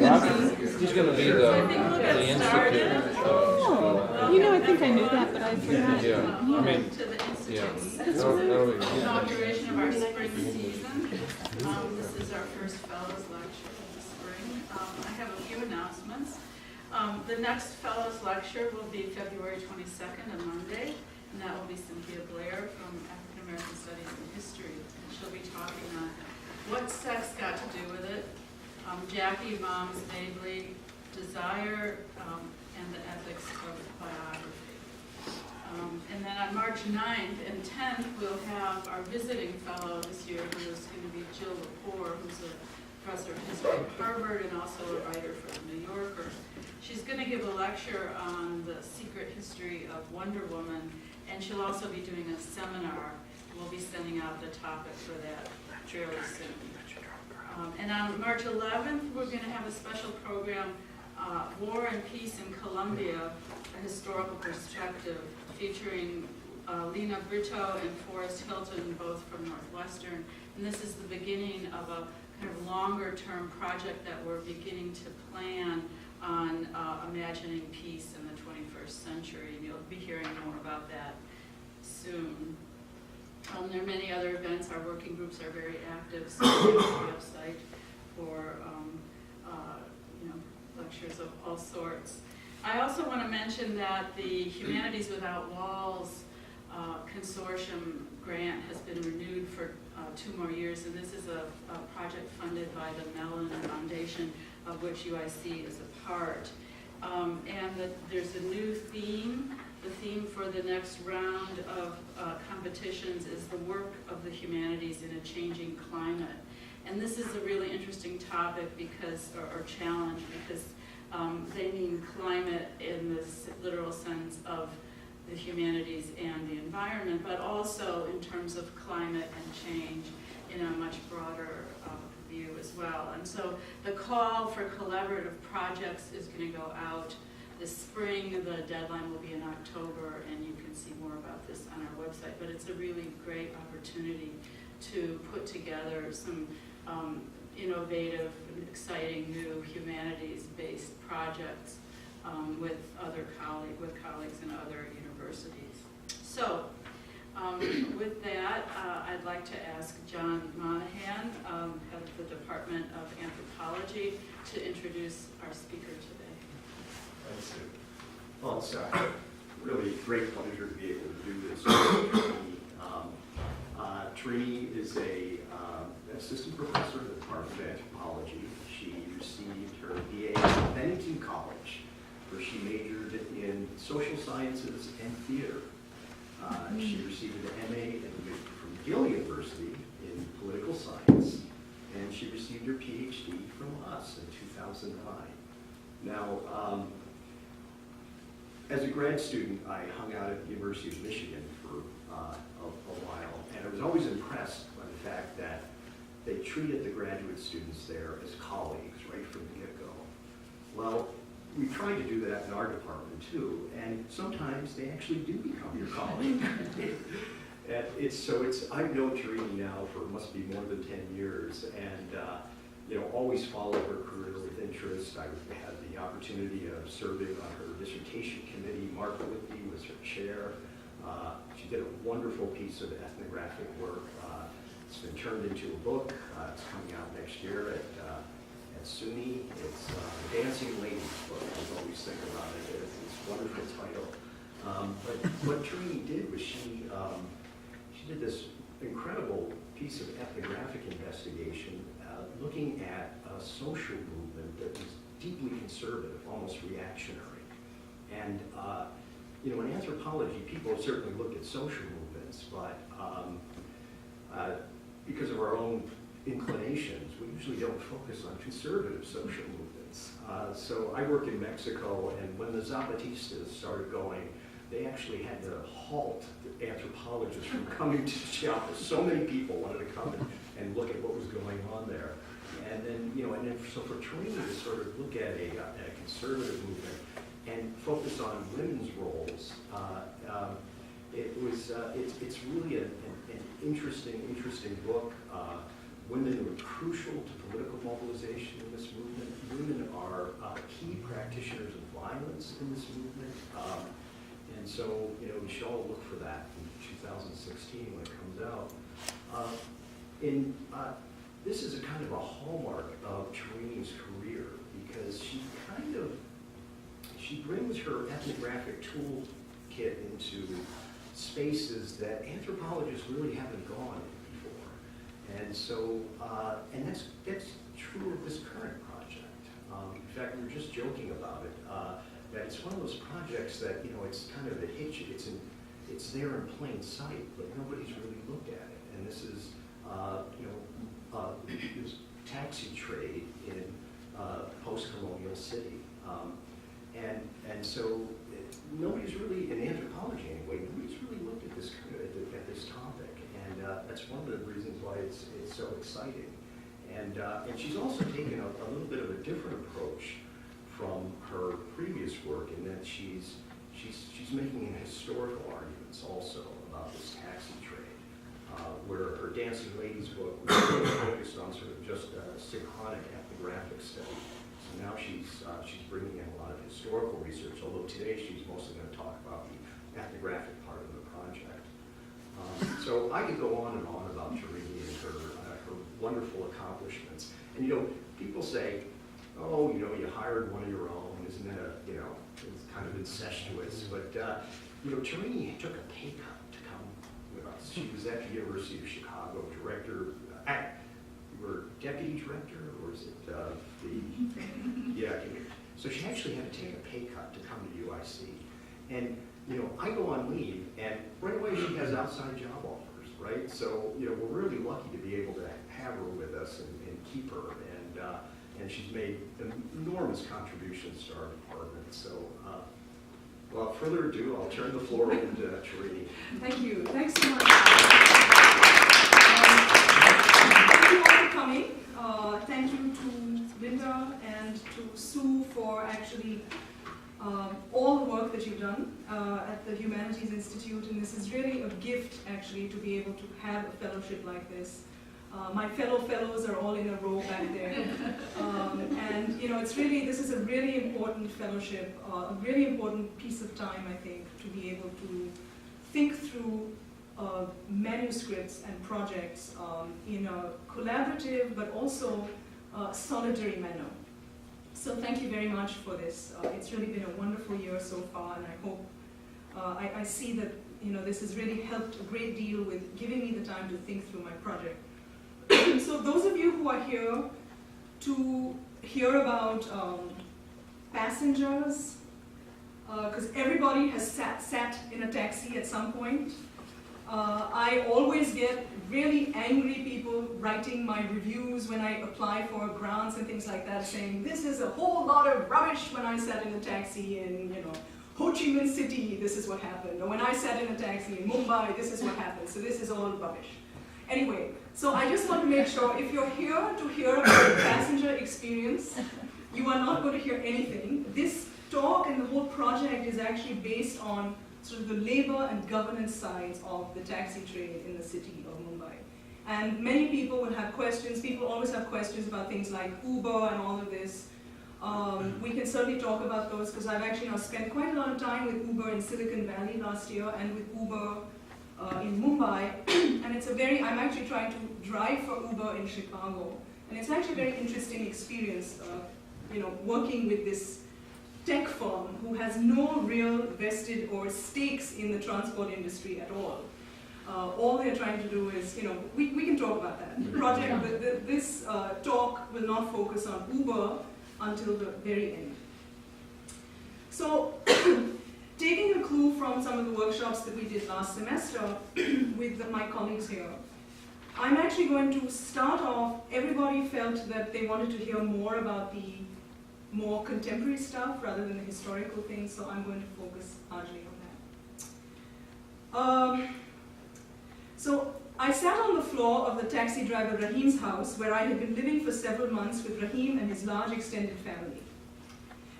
He's going to lead the institute. Oh, you know, I think I knew that, but I forgot. Yeah, I mean, To the Institute. yeah. Inauguration of our spring season. This is our first fellows lecture of the spring. I have a few announcements. The next fellows lecture will be February 22nd, a Monday, and that will be Cynthia Blair from African American Studies and History. And she'll be talking on what sex got to do with it, Jackie Mom's Mabley, desire, and the ethics of biography. And then on March 9th and 10th, we'll have our visiting fellow this year, who is going to be Jill Lepore, who's a professor of history at Harvard and also a writer for The New Yorker. She's going to give a lecture on the secret history of Wonder Woman, and she'll also be doing a seminar. We'll be sending out the topic for that fairly soon. And on March 11th, we're going to have a special program, War and Peace in Colombia, a historical perspective, featuring Lena Brito and Forrest Hilton, both from Northwestern. And this is the beginning of a kind of longer-term project that we're beginning to plan on imagining peace in the 21st century. And you'll be hearing more about that soon. There are many other events. Our working groups are very active, so there's a website for lectures of all sorts. I also want to mention that the Humanities Without Walls consortium grant has been renewed for 2 more years, and this is a project funded by the Mellon Foundation, of which UIC is a part. There's a new theme. The theme for the next round of competitions is the work of the humanities in a changing climate. And this is a really interesting topic because, or challenge, because they mean climate in the literal sense of the humanities and the environment, but also in terms of climate and change in a much broader view as well. And so the call for collaborative projects is going to go out this spring. The deadline will be in October, and you can see more about this on our website. But it's a really great opportunity to put together some innovative and exciting new humanities-based projects with colleagues in other universities. So with that, I'd like to ask John Monahan, head of the Department of Anthropology, to introduce our speaker today. Thanks, Sue. Well, it's a really great pleasure to be able to do this with Trini. Trini is a assistant professor at the Department of Anthropology. She received her BA at Bennington College, where she majored in social sciences and theater. She received an MA from McGill University in political science, and she received her PhD from us in 2009. Now, as a grad student, I hung out at the University of Michigan for a while, and I was always impressed by the fact that they treated the graduate students there as colleagues right from the get-go. Well, we try to do that in our department too, and sometimes they actually do become your colleague. I've known Trini now for must be more than 10 years, and always followed her career with interest. I had the opportunity of serving on her dissertation committee. Mark Whitby was her chair. She did a wonderful piece of ethnographic work. It's been turned into a book. It's coming out next year at SUNY. It's the Dancing Ladies book. I always think about it. It's a wonderful title. But what Trini did was she did this incredible piece of ethnographic investigation looking at a social movement that was deeply conservative, almost reactionary. And in anthropology, people certainly look at social movements, but because of our own inclinations, we usually don't focus on conservative social movements. So I work in Mexico, and when the Zapatistas started going, they actually had to halt the anthropologists from coming to Chiapas. So many people wanted to come and look at what was going on there. And then, so for Trini to sort of look at a conservative movement and focus on women's roles, it's really an interesting book. women were crucial to political mobilization in this movement. Women are key practitioners of violence in this movement. And so, you know, we should all look for that in 2016 when it comes out. This is a kind of a hallmark of Tarini's career because she brings her ethnographic toolkit into spaces that anthropologists really haven't gone in before. And so, and that's true of this current project. In fact, we were just joking about it, that it's one of those projects that, you know, it's kind of a hitch, it's there in plain sight, but nobody's really looked at it. And this is, you know, this taxi trade in post-colonial city. And so nobody's really, in anthropology anyway, nobody's really looked at this at this topic, and that's one of the reasons why it's so exciting. And she's also taken a little bit of a different approach from her previous work in that she's making historical arguments also about this taxi trade, where her Dancing Ladies book was really focused on sort of just synchronic ethnographic study. So now she's bringing in a lot of historical research, although today she's mostly going to talk about the ethnographic part of the project. So I could go on and on about Tarini and her wonderful accomplishments. And you know, people say, oh, you know, you hired one of your own, isn't that you know, it's kind of incestuous. But you know, Tarini took a pay cut to come with us. She was at the University of Chicago, director. You were deputy director, or is it yeah? So she actually had to take a pay cut to come to UIC. And you know, I go on leave, and right away she has outside job offers, right? So you know, we're really lucky to be able to have her with us and keep her. And she's made enormous contributions to our department. So, without further ado, I'll turn the floor over to Tarini. Thank you. Thanks so much. Thank you all for coming. Thank you to Linda and to Sue for actually all the work that you've done at the Humanities Institute. And this is really a gift, actually, to be able to have a fellowship like this. My fellow fellows are all in a row back there. And you know, this is a really important fellowship, a really important piece of time, I think, to be able to think through manuscripts and projects in a collaborative but also solitary manner. So thank you very much for this. It's really been a wonderful year so far, and I hope, I see that, you know, this has really helped a great deal with giving me the time to think through my project. So those of you who are here to hear about passengers, because everybody has sat in a taxi at some point. I always get really angry people writing my reviews when I apply for grants and things like that, saying this is a whole lot of rubbish. When I sat in a taxi in, you know, Ho Chi Minh City, this is what happened. Or when I sat in a taxi in Mumbai, this is what happened. So this is all rubbish. Anyway, so I just want to make sure if you're here to hear about the passenger experience, you are not going to hear anything. This talk and the whole project is actually based on sort of the labor and governance sides of the taxi trade in the city of Mumbai. And many people will have questions. People always have questions about things like Uber and all of this. We can certainly talk about those because I've actually now spent quite a lot of time with Uber in Silicon Valley last year and with Uber in Mumbai, and I'm actually trying to drive for Uber in Chicago, and it's actually a very interesting experience, you know, working with this tech firm who has no real vested or stakes in the transport industry at all. All they're trying to do is, you know, we can talk about that. The project, this talk will not focus on Uber until the very end. So, taking a clue from some of the workshops that we did last semester with my colleagues here, I'm actually going to start off, everybody felt that they wanted to hear more about the more contemporary stuff rather than the historical things, so I'm going to focus largely on that. So I sat on the floor of the taxi driver Rahim's house, where I had been living for several months with Rahim and his large extended family.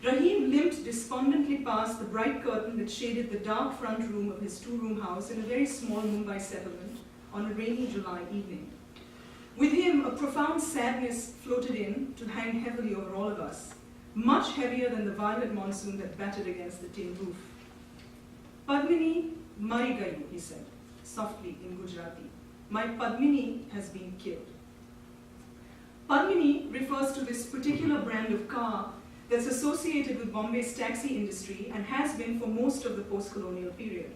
Rahim limped despondently past the bright curtain that shaded the dark front room of his two-room house in a very small Mumbai settlement on a rainy July evening. With him, a profound sadness floated in to hang heavily over all of us, much heavier than the violent monsoon that battered against the tin roof. Padmini mari gayi, he said, softly in Gujarati. My Padmini has been killed. Padmini refers to this particular brand of car that's associated with Bombay's taxi industry and has been for most of the post-colonial period.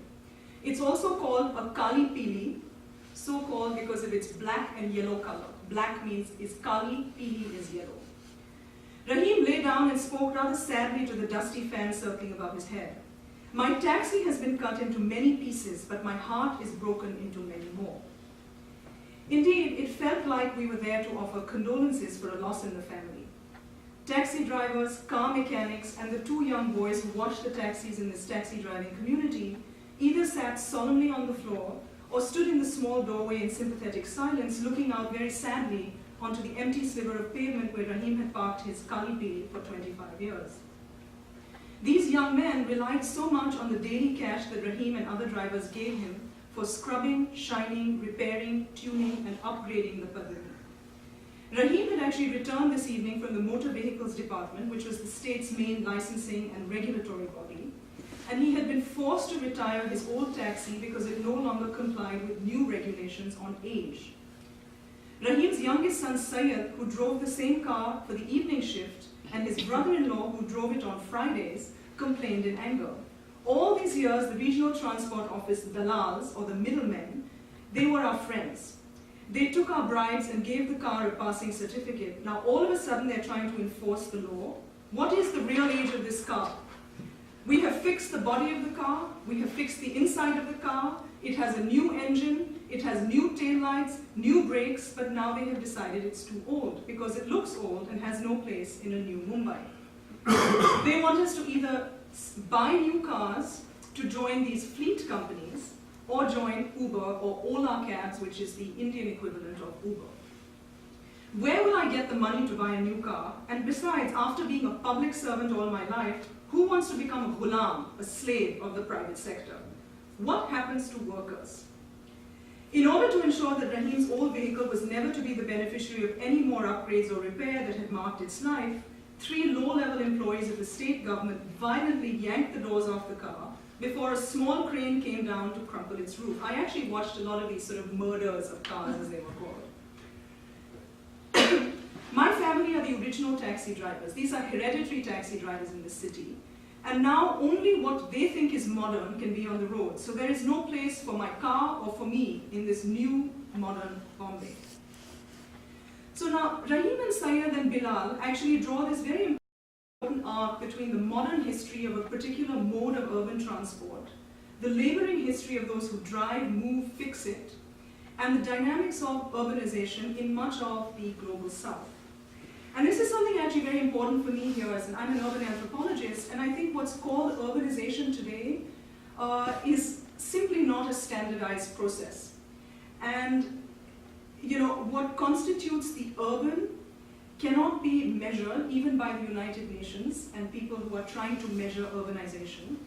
It's also called a Kali Pili, so called because of its black and yellow color. Black is Kali, Pili is yellow. Rahim lay down and spoke rather sadly to the dusty fan circling above his head. My taxi has been cut into many pieces, but my heart is broken into many more. Indeed, it felt like we were there to offer condolences for a loss in the family. Taxi drivers, car mechanics, and the two young boys who watched the taxis in this taxi driving community either sat solemnly on the floor or stood in the small doorway in sympathetic silence, looking out very sadly onto the empty sliver of pavement where Rahim had parked his Kali Pili for 25 years. These young men relied so much on the daily cash that Rahim and other drivers gave him for scrubbing, shining, repairing, tuning, and upgrading the Padmini. Rahim had actually returned this evening from the Motor Vehicles Department, which was the state's main licensing and regulatory body, and he had been forced to retire his old taxi because it no longer complied with new regulations on age. Rahim's youngest son Syed, who drove the same car for the evening shift, and his brother-in-law, who drove it on Fridays, complained in anger. All these years, the Regional Transport Office dalals, or the middlemen, they were our friends. They took our bribes and gave the car a passing certificate. Now all of a sudden they're trying to enforce the law. What is the real age of this car? We have fixed the body of the car, we have fixed the inside of the car, it has a new engine, it has new taillights, new brakes, but now they have decided it's too old because it looks old and has no place in a new Mumbai. They want us to either buy new cars to join these fleet companies or join Uber or Ola Cabs, which is the Indian equivalent of Uber. Where will I get the money to buy a new car? And besides, after being a public servant all my life, who wants to become a ghulam, a slave of the private sector? What happens to workers? In order to ensure that Rahim's old vehicle was never to be the beneficiary of any more upgrades or repair that had marked its life, 3 low-level employees of the state government violently yanked the doors off the car before a small crane came down to crumple its roof. I actually watched a lot of these sort of murders of cars, as they were called. My family are the original taxi drivers. These are hereditary taxi drivers in this city. And now only what they think is modern can be on the road. So there is no place for my car or for me in this new modern Bombay. So now Rahim and Syed and Bilal actually draw this very important arc between the modern history of a particular mode of urban transport, the laboring history of those who drive, move, fix it, and the dynamics of urbanization in much of the global south. And this is something actually very important for me here, as I'm an urban anthropologist, and I think what's called urbanization today is simply not a standardized process. And what constitutes the urban cannot be measured even by the United Nations and people who are trying to measure urbanization.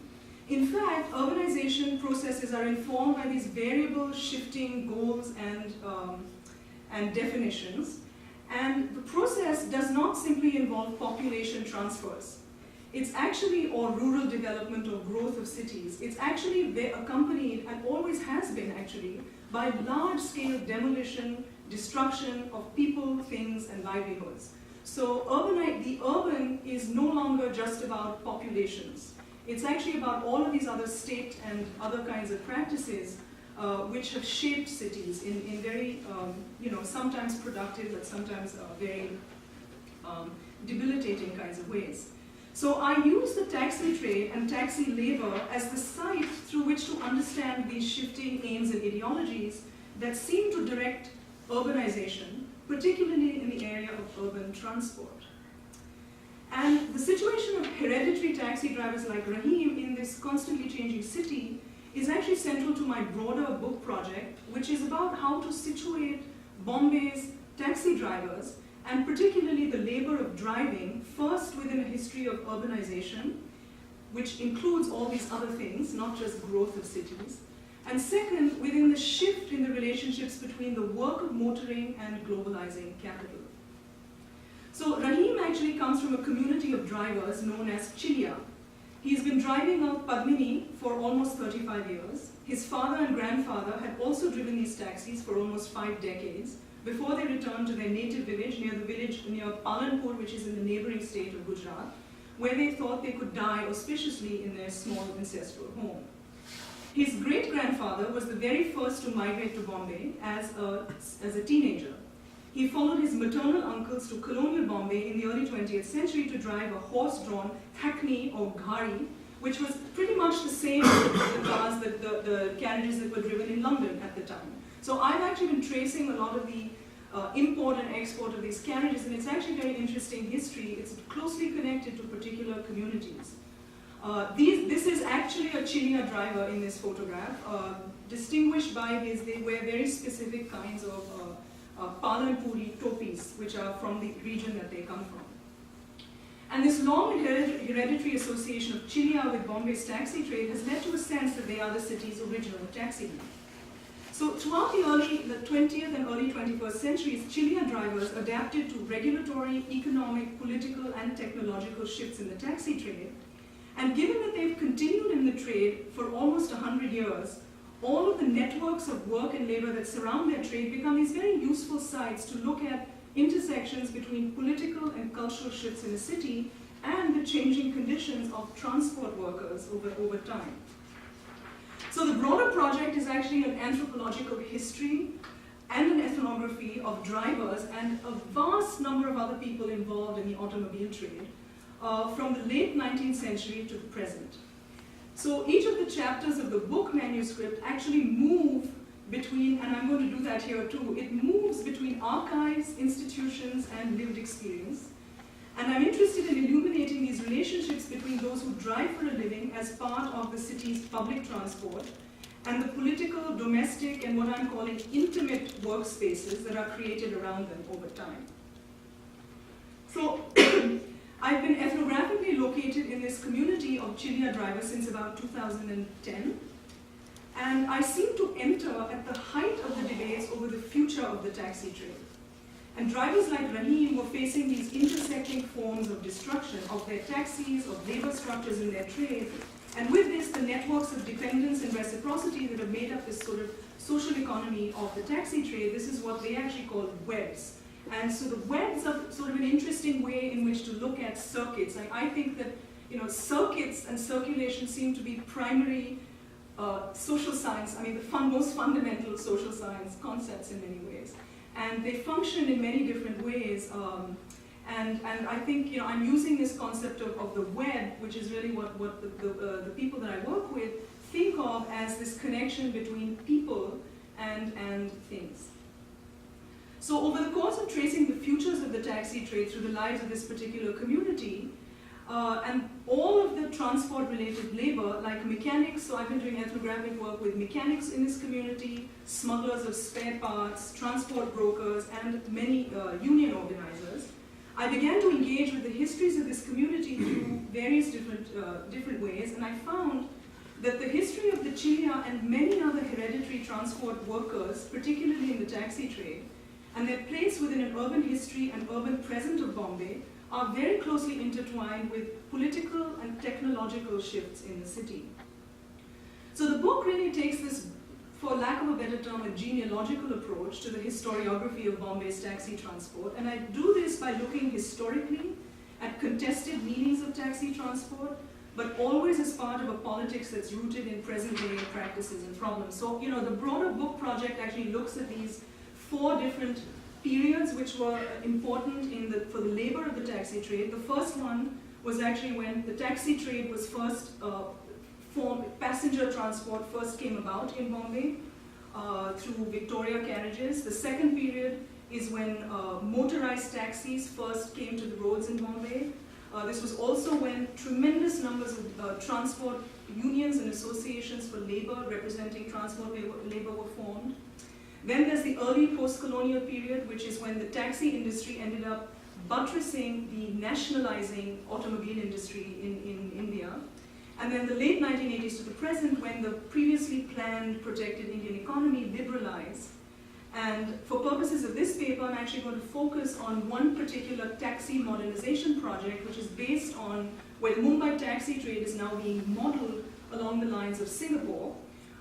In fact, urbanization processes are informed by these variable shifting goals and definitions. And the process does not simply involve population transfers. It's actually, or rural development or growth of cities. It's actually accompanied, and always has been actually, by large-scale demolition, destruction of people, things, and livelihoods. So the urban is no longer just about populations. It's actually about all of these other state and other kinds of practices which have shaped cities in very, sometimes productive, but sometimes very debilitating kinds of ways. So I use the taxi trade and taxi labor as the site through which to understand these shifting aims and ideologies that seem to direct urbanization, particularly in the area of urban transport. And the situation of hereditary taxi drivers like Rahim in this constantly changing city is actually central to my broader book project, which is about how to situate Bombay's taxi drivers, and particularly the labor of driving, first within a history of urbanization, which includes all these other things, not just growth of cities, and second, within the shift in the relationship relationships between the work of motoring and globalizing capital. So Rahim actually comes from a community of drivers known as Chilia. He's been driving out Padmini for almost 35 years. His father and grandfather had also driven these taxis for almost 5 decades before they returned to their native village near Palanpur, which is in the neighboring state of Gujarat, where they thought they could die auspiciously in their small ancestral home. His great-grandfather was the very first to migrate to Bombay as a teenager. He followed his maternal uncles to colonial Bombay in the early 20th century to drive a horse-drawn hackney or ghari, which was pretty much the same as the cars, the carriages that were driven in London at the time. So I've actually been tracing a lot of the import and export of these carriages, and it's actually very interesting history. It's closely connected to particular communities. This is actually a Chilia driver in this photograph, distinguished by they wear very specific kinds of Palanpuri topis, which are from the region that they come from. And this long hereditary association of Chilia with Bombay's taxi trade has led to a sense that they are the city's original taxi man. So throughout the 20th and early 21st centuries, Chilia drivers adapted to regulatory, economic, political, and technological shifts in the taxi trade. And given that they've continued in the trade for almost 100 years, all of the networks of work and labor that surround their trade become these very useful sites to look at intersections between political and cultural shifts in the city and the changing conditions of transport workers over time. So the broader project is actually an anthropological history and an ethnography of drivers and a vast number of other people involved in the automobile trade from the late 19th century to the present. So each of the chapters of the book manuscript actually move between, and I'm going to do that here too, it moves between archives, institutions, and lived experience. And I'm interested in illuminating these relationships between those who drive for a living as part of the city's public transport and the political, domestic, and what I'm calling intimate workspaces that are created around them over time. So I've been ethnographically located in this community of Chilia drivers since about 2010. And I seem to enter at the height of the debates over the future of the taxi trade. And drivers like Rahim were facing these intersecting forms of destruction of their taxis, of labor structures in their trade, and with this, the networks of dependence and reciprocity that have made up this sort of social economy of the taxi trade. This is what they actually call webs. And so the webs are sort of an interesting way in which to look at circuits. I think that circuits and circulation seem to be primary social science, the most fundamental social science concepts in many ways. And they function in many different ways. And I think I'm using this concept of the web, which is really what the people that I work with think of as this connection between people and things. So over the course of tracing the futures of the taxi trade through the lives of this particular community, and all of the transport-related labor, like mechanics, so I've been doing ethnographic work with mechanics in this community, smugglers of spare parts, transport brokers, and many union organizers. I began to engage with the histories of this community through various different ways, and I found that the history of the Chilia and many other hereditary transport workers, particularly in the taxi trade, and their place within an urban history and urban present of Bombay are very closely intertwined with political and technological shifts in the city. So the book really takes this, for lack of a better term, a genealogical approach to the historiography of Bombay's taxi transport. And I do this by looking historically at contested meanings of taxi transport, but always as part of a politics that's rooted in present-day practices and problems. So, the broader book project actually looks at these 4 different periods which were important for the labor of the taxi trade. The first one was actually when the taxi trade was first formed, passenger transport first came about in Bombay through Victoria carriages. The second period is when motorized taxis first came to the roads in Bombay. This was also when tremendous numbers of transport unions and associations for labor representing transport labor were formed. Then there's the early post-colonial period, which is when the taxi industry ended up buttressing the nationalizing automobile industry in India. And then the late 1980s to the present, when the previously planned protected Indian economy liberalized And for purposes of this paper, I'm actually going to focus on one particular taxi modernization project, which is based on where the Mumbai taxi trade is now being modeled along the lines of Singapore.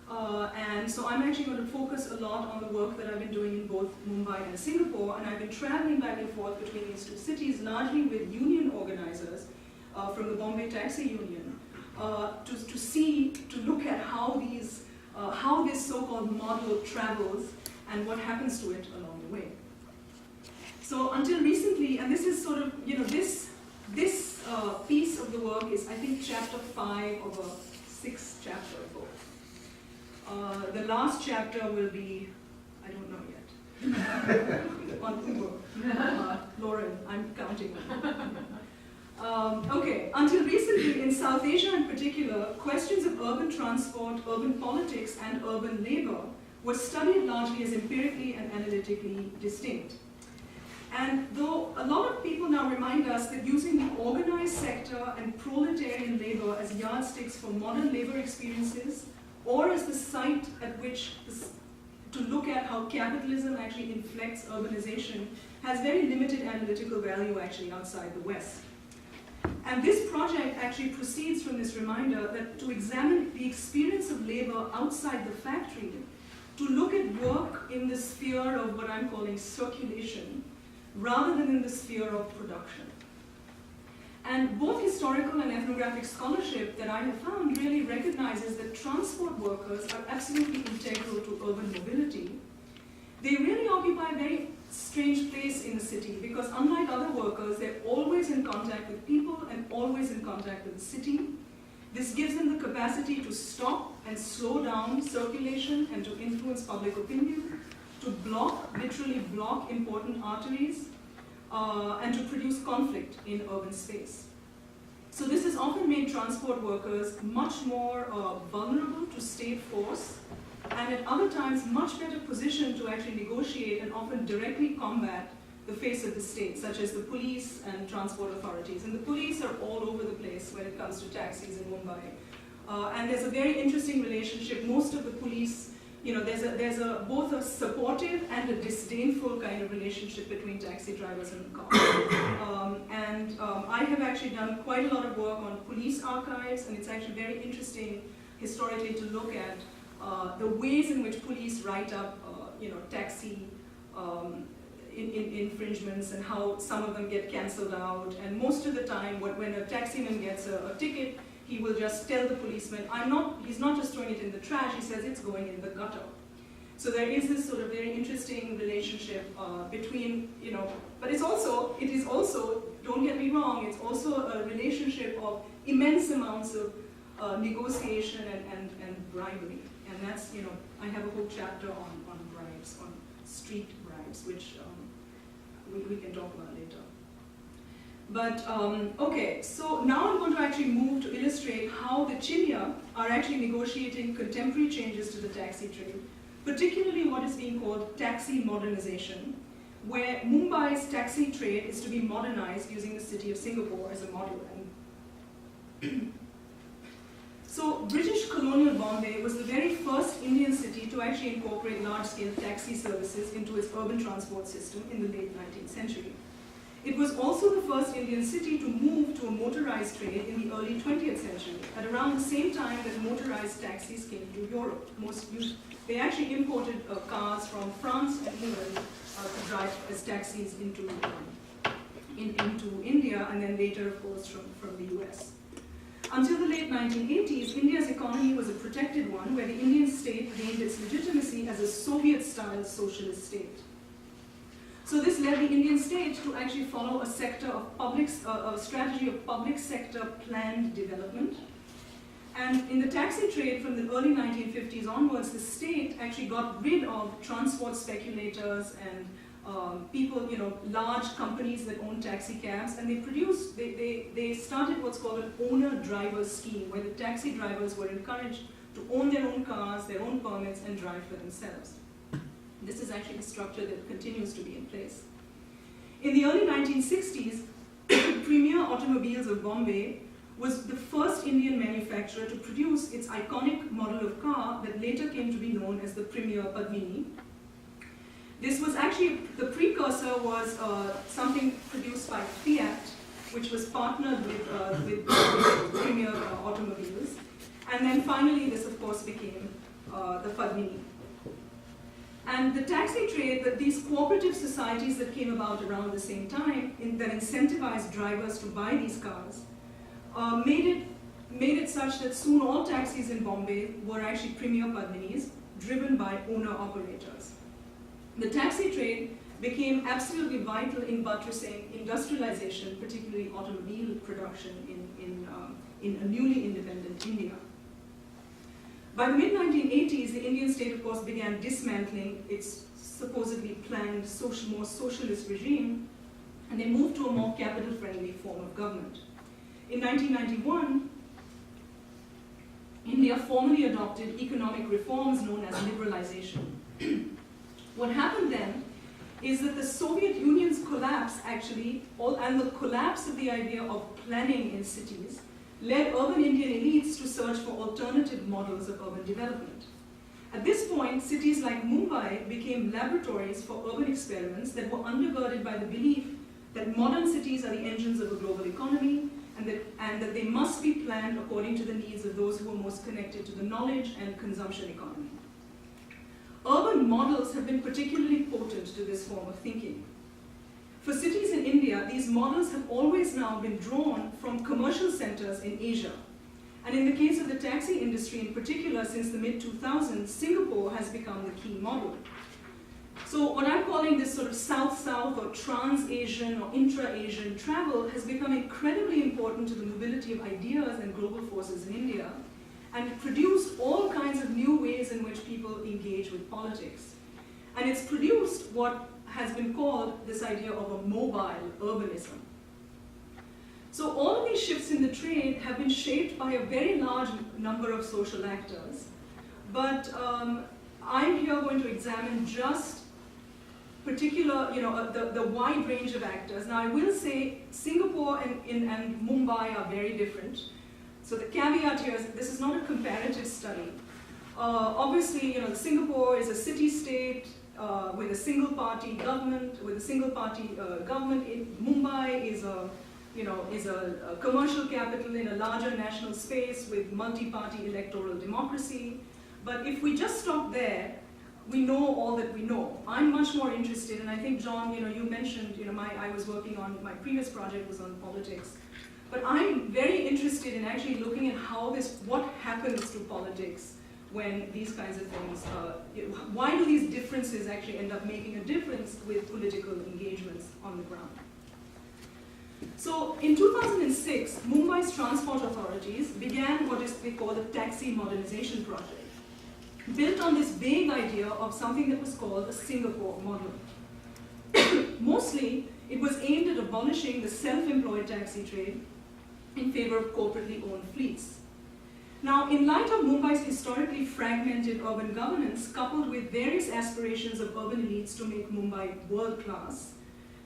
And so I'm actually going to focus a lot on the work that I've been doing in both Mumbai and Singapore, and I've been traveling back and forth between these two cities, largely with union organizers from the Bombay Taxi Union, to look at how this so-called model travels and what happens to it along the way. So until recently, and this is sort of, this piece of the work is, I think, chapter 5 of a 6-chapter book. The last chapter will be, I don't know yet, on Uber. Lauren, I'm counting on you. Okay, until recently in South Asia in particular, questions of urban transport, urban politics, and urban labor were studied largely as empirically and analytically distinct. And though a lot of people now remind us that using the organized sector and proletarian labor as yardsticks for modern labor experiences, or as the site at which to look at how capitalism actually inflects urbanization, has very limited analytical value actually outside the West. And this project actually proceeds from this reminder that to examine the experience of labor outside the factory, to look at work in the sphere of what I'm calling circulation, rather than in the sphere of production. And both historical and ethnographic scholarship that I have found really recognizes that transport workers are absolutely integral to urban mobility. They really occupy a very strange place in the city because unlike other workers, they're always in contact with people and always in contact with the city. This gives them the capacity to stop and slow down circulation and to influence public opinion, to literally block important arteries, and to produce conflict in urban space. So this has often made transport workers much more vulnerable to state force, and at other times much better positioned to actually negotiate and often directly combat the face of the state, such as the police and transport authorities. And the police are all over the place when it comes to taxis in Mumbai. And there's a very interesting relationship. Most of the police, there's both a supportive and a disdainful kind of relationship between taxi drivers and cops. I have actually done quite a lot of work on police archives, and it's actually very interesting historically to look at the ways in which police write up, taxi infringements and how some of them get cancelled out. And most of the time, when a taximan gets a ticket, he will just tell the policeman, he's not just throwing it in the trash, he says it's going in the gutter. So there is this sort of very interesting relationship between, but it is also, don't get me wrong, it's also a relationship of immense amounts of negotiation and bribery. And that's, I have a whole chapter on bribes, on street bribes, which we can talk about later. But, okay, so now I'm going to actually move to illustrate how the Chinya are actually negotiating contemporary changes to the taxi trade, particularly what is being called taxi modernization, where Mumbai's taxi trade is to be modernized using the city of Singapore as a model. So British colonial Bombay was the very first Indian city to actually incorporate large-scale taxi services into its urban transport system in the late 19th century. It was also the first Indian city to move to a motorized trade in the early 20th century, at around the same time that motorized taxis came to Europe. They actually imported cars from France and England to drive as taxis into India, and then later, of course, from the US. Until the late 1980s, India's economy was a protected one, where the Indian state gained its legitimacy as a Soviet-style socialist state. So this led the Indian state to actually follow a strategy of public sector planned development. And in the taxi trade from the early 1950s onwards, the state actually got rid of transport speculators and people, large companies that own taxi cabs, and they started what's called an owner-driver scheme, where the taxi drivers were encouraged to own their own cars, their own permits, and drive for themselves. This is actually a structure that continues to be in place. In the early 1960s, Premier Automobiles of Bombay was the first Indian manufacturer to produce its iconic model of car that later came to be known as the Premier Padmini. This was actually, the precursor was something produced by Fiat, which was partnered with Premier Automobiles. And then finally, this of course became the Padmini. And the taxi trade, that these cooperative societies that came about around the same time, that incentivized drivers to buy these cars, made it such that soon all taxis in Bombay were actually Premier Padminis, driven by owner-operators. The taxi trade became absolutely vital in buttressing industrialization, particularly automobile production in a newly independent India. By the mid-1980s, the Indian state, of course, began dismantling its supposedly planned more socialist regime, and they moved to a more capital-friendly form of government. In 1991, India formally adopted economic reforms known as liberalization. What happened then is that the Soviet Union's collapse actually, and the collapse of the idea of planning in cities, led urban Indian elites to search for alternative models of urban development. At this point, cities like Mumbai became laboratories for urban experiments that were undergirded by the belief that modern cities are the engines of a global economy, and that they must be planned according to the needs of those who are most connected to the knowledge and consumption economy. Urban models have been particularly potent to this form of thinking. For cities in India, these models have always now been drawn from commercial centers in Asia. And in the case of the taxi industry in particular, since the mid-2000s, Singapore has become the key model. So what I'm calling this sort of South-South or trans-Asian or intra-Asian travel has become incredibly important to the mobility of ideas and global forces in India, and it produced all kinds of new ways in which people engage with politics. And it's produced what has been called this idea of a mobile urbanism. So all of these shifts in the trade have been shaped by a very large number of social actors, but I'm here going to examine just particular, the wide range of actors. Now I will say Singapore and Mumbai are very different. So the caveat here is this is not a comparative study. Obviously, Singapore is a city-state with a single-party government. Mumbai is a commercial capital in a larger national space with multi-party electoral democracy. But if we just stop there, we know all that we know. I'm much more interested, and I think John, you mentioned, I was working on, my previous project was on politics. But I'm very interested in actually looking at what happens to politics when these kinds of things, why do these differences actually end up making a difference with political engagements on the ground? So in 2006, Mumbai's transport authorities began what they call the Taxi Modernization Project, built on this vague idea of something that was called the Singapore model. Mostly, it was aimed at abolishing the self-employed taxi trade in favor of corporately owned fleets. Now, in light of Mumbai's historically fragmented urban governance, coupled with various aspirations of urban elites to make Mumbai world-class,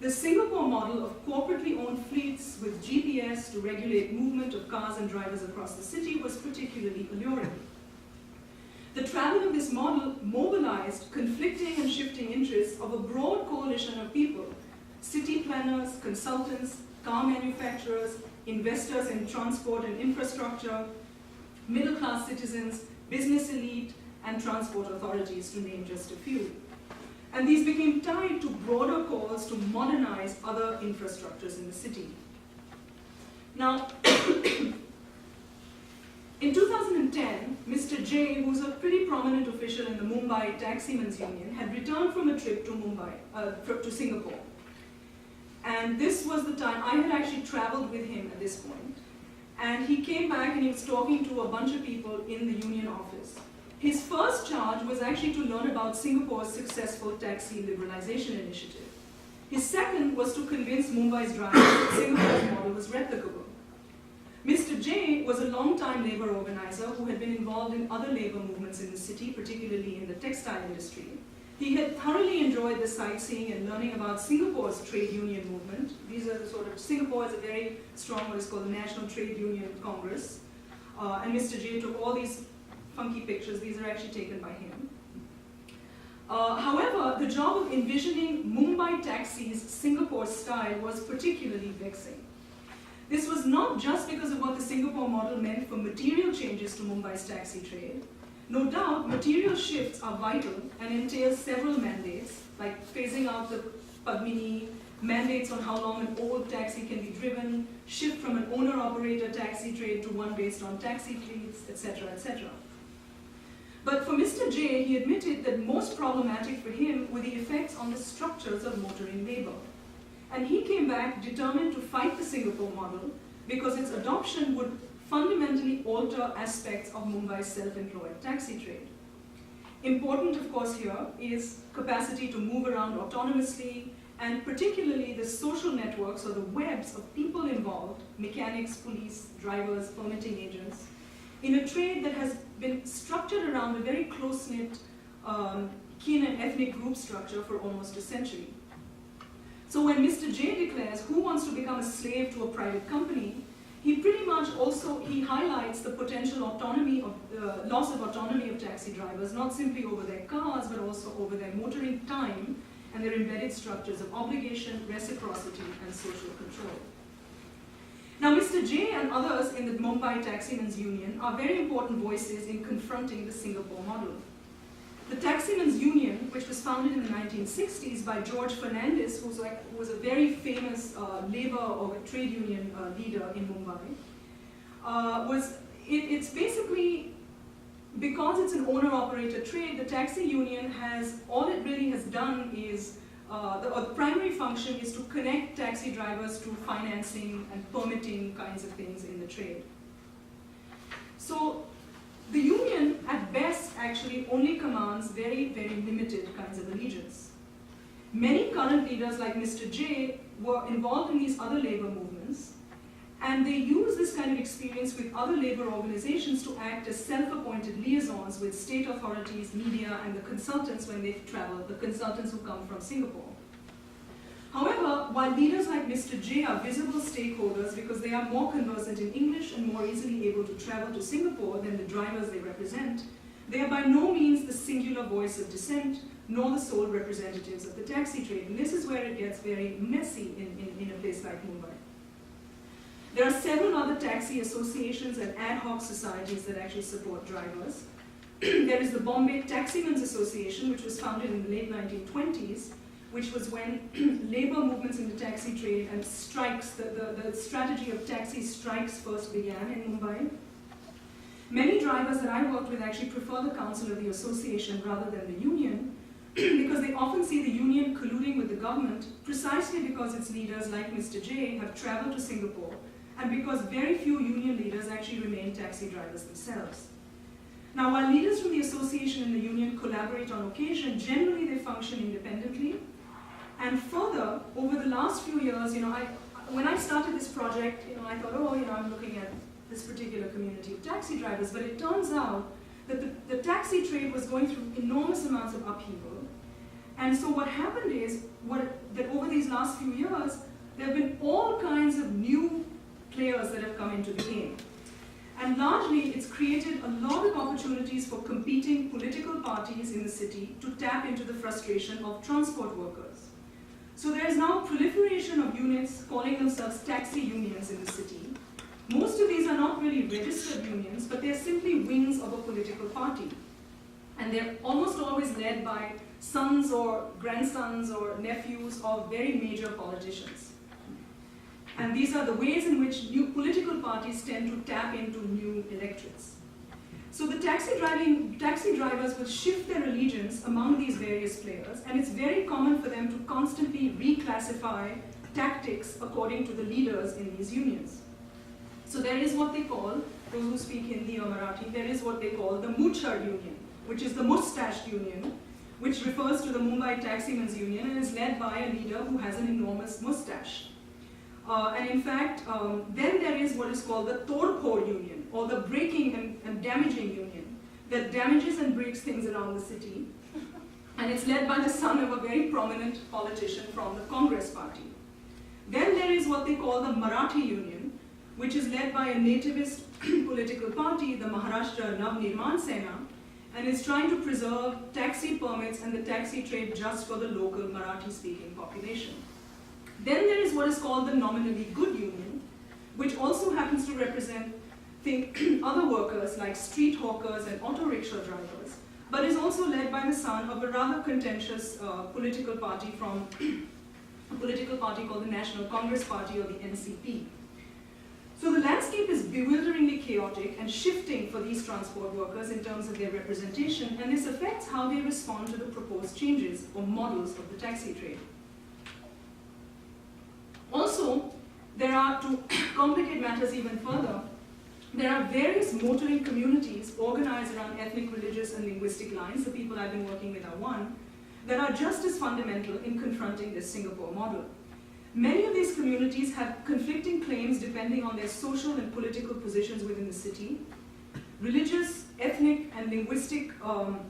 the Singapore model of corporately owned fleets with GPS to regulate movement of cars and drivers across the city was particularly alluring. The travel of this model mobilized conflicting and shifting interests of a broad coalition of people: city planners, consultants, car manufacturers, investors in transport and infrastructure, middle-class citizens, business elite, and transport authorities, to name just a few. And these became tied to broader calls to modernize other infrastructures in the city. Now, in 2010, Mr. J, who's a pretty prominent official in the Mumbai Taximen's Union, had returned from a trip to Singapore. And this was the time, I had actually traveled with him at this point. And he came back and he was talking to a bunch of people in the union office. His first charge was actually to learn about Singapore's successful taxi liberalization initiative. His second was to convince Mumbai's drivers that Singapore's model was replicable. Mr. J was a long-time labor organizer who had been involved in other labor movements in the city, particularly in the textile industry. He had thoroughly enjoyed the sightseeing and learning about Singapore's trade union movement. Singapore is a very strong, what is called the National Trade Union Congress. And Mr. J took all these funky pictures. These are actually taken by him. However, the job of envisioning Mumbai taxis Singapore style was particularly vexing. This was not just because of what the Singapore model meant for material changes to Mumbai's taxi trade. No doubt, material shifts are vital and entail several mandates, like phasing out the Padmini, mandates on how long an old taxi can be driven, shift from an owner-operator taxi trade to one based on taxi fleets, etc., etc. But for Mr. J, he admitted that most problematic for him were the effects on the structures of motoring labor. And he came back determined to fight the Singapore model because its adoption would fundamentally alter aspects of Mumbai's self-employed taxi trade. Important, of course, here is capacity to move around autonomously, and particularly the social networks or the webs of people involved, mechanics, police, drivers, permitting agents, in a trade that has been structured around a very close-knit kin and ethnic group structure for almost a century. So when Mr. J declares who wants to become a slave to a private company, he pretty much also, he highlights the potential autonomy of, loss of autonomy of taxi drivers, not simply over their cars, but also over their motoring time and their embedded structures of obligation, reciprocity, and social control. Now, Mr. J and others in the Mumbai Taximen's Union are very important voices in confronting the Singapore model. The Taximen's Union, which was founded in the 1960s by George Fernandez, who was a very famous labor or trade union leader in Mumbai, it's basically, because it's an owner-operator trade, the taxi union has, all it really has done is, the primary function is to connect taxi drivers to financing and permitting kinds of things in the trade. So the union, at best, actually only commands very, very limited kinds of allegiance. Many current leaders like Mr. J were involved in these other labor movements, and they use this kind of experience with other labor organizations to act as self-appointed liaisons with state authorities, media, and the consultants when they travel, the consultants who come from Singapore. However, while leaders like Mr. J are visible stakeholders because they are more conversant in English and more easily able to travel to Singapore than the drivers they represent, they are by no means the singular voice of dissent, nor the sole representatives of the taxi trade. And this is where it gets very messy in a place like Mumbai. There are several other taxi associations and ad hoc societies that actually support drivers. There is the Bombay Taximen's Association, which was founded in the late 1920s, which was when labor movements in the taxi trade and strikes, the strategy of taxi strikes first began in Mumbai. Many drivers that I worked with actually prefer the council of the association rather than the union, because they often see the union colluding with the government precisely because its leaders, like Mr. J, have traveled to Singapore, and because very few union leaders actually remain taxi drivers themselves. Now, while leaders from the association and the union collaborate on occasion, generally they function independently. And further, over the last few years, when I started this project, I thought, I'm looking at this particular community of taxi drivers, but it turns out that the taxi trade was going through enormous amounts of upheaval. And so what happened is that over these last few years, there have been all kinds of new players that have come into the game. And largely, it's created a lot of opportunities for competing political parties in the city to tap into the frustration of transport workers. So there is now proliferation of units calling themselves taxi unions in the city. Most of these are not really registered unions, but they're simply wings of a political party. And they're almost always led by sons or grandsons or nephews of very major politicians. And these are the ways in which new political parties tend to tap into new electorates. So the taxi drivers will shift their allegiance among these various players, and it's very common for them to constantly reclassify tactics according to the leaders in these unions. So there is what they call, those who speak Hindi or Marathi, there is what they call the Moochhad Union, which is the mustached union, which refers to the Mumbai Taximen's Union and is led by a leader who has an enormous mustache. And in fact, then there is what is called the Todphod Union, or the breaking and damaging union, that damages and breaks things around the city. And it's led by the son of a very prominent politician from the Congress party. Then there is what they call the Marathi Union, which is led by a nativist political party, the Maharashtra Nav Nirman Sena. and is trying to preserve taxi permits and the taxi trade just for the local Marathi-speaking population. Then there is what is called the nominally good union, which also happens to represent other workers like street hawkers and auto rickshaw drivers, but is also led by the son of a rather contentious political party from a political party called the National Congress Party, or the NCP. So the landscape is bewilderingly chaotic and shifting for these transport workers in terms of their representation, and this affects how they respond to the proposed changes or models of the taxi trade. Also, there are, to complicate matters even further, there are various motoring communities organized around ethnic, religious, and linguistic lines. The people I've been working with are one, that are just as fundamental in confronting this Singapore model. Many of these communities have conflicting claims depending on their social and political positions within the city. Religious, ethnic, and linguistic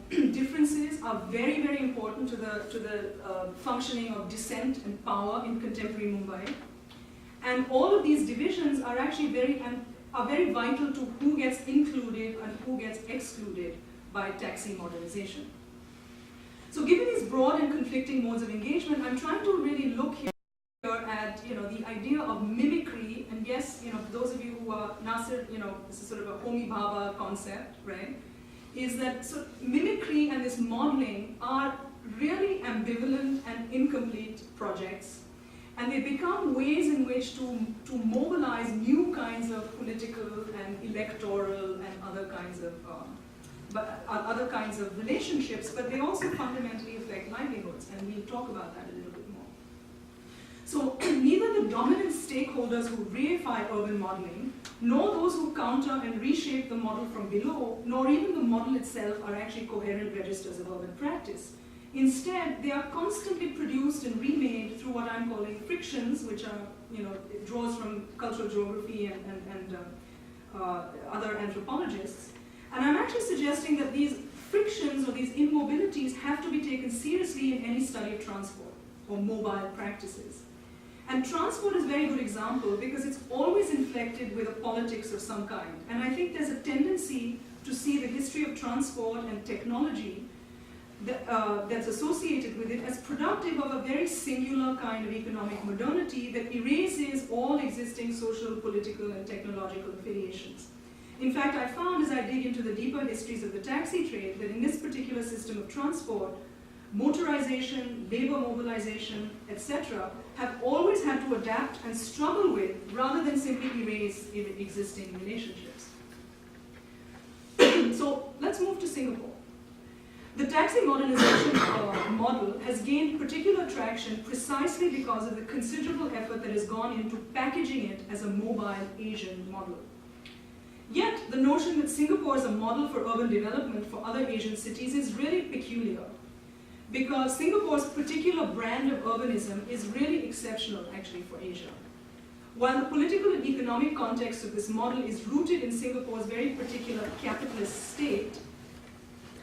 differences are very, very important to the functioning of dissent and power in contemporary Mumbai. And all of these divisions are actually very vital to who gets included and who gets excluded by taxi modernization. So given these broad and conflicting modes of engagement, I'm trying to really look here at the idea of mimicry, and yes, for those of you who are Nasir, this is sort of a Homi Bhabha concept, right? Is that mimicry and this modeling are really ambivalent and incomplete projects, and they become ways in which to mobilize new kinds of political and electoral and other kinds of relationships, but they also fundamentally affect livelihoods, and we'll talk about that a little bit more. So neither the dominant stakeholders who reify urban modeling, nor those who counter and reshape the model from below, nor even the model itself are actually coherent registers of urban practice. Instead, they are constantly produced and remade through what I'm calling frictions, which are, it draws from cultural geography and other anthropologists. And I'm actually suggesting that these frictions or these immobilities have to be taken seriously in any study of transport or mobile practices. And transport is a very good example because it's always inflected with a politics of some kind. And I think there's a tendency to see the history of transport and technology that's associated with it as productive of a very singular kind of economic modernity that erases all existing social, political, and technological affiliations. In fact, I found as I dig into the deeper histories of the taxi trade that in this particular system of transport, motorization, labor mobilization, etc., have always had to adapt and struggle with rather than simply erase existing relationships. So let's move to Singapore. The taxi modernization model has gained particular traction precisely because of the considerable effort that has gone into packaging it as a mobile Asian model. Yet, the notion that Singapore is a model for urban development for other Asian cities is really peculiar, because Singapore's particular brand of urbanism is really exceptional, actually, for Asia. While the political and economic context of this model is rooted in Singapore's very particular capitalist state,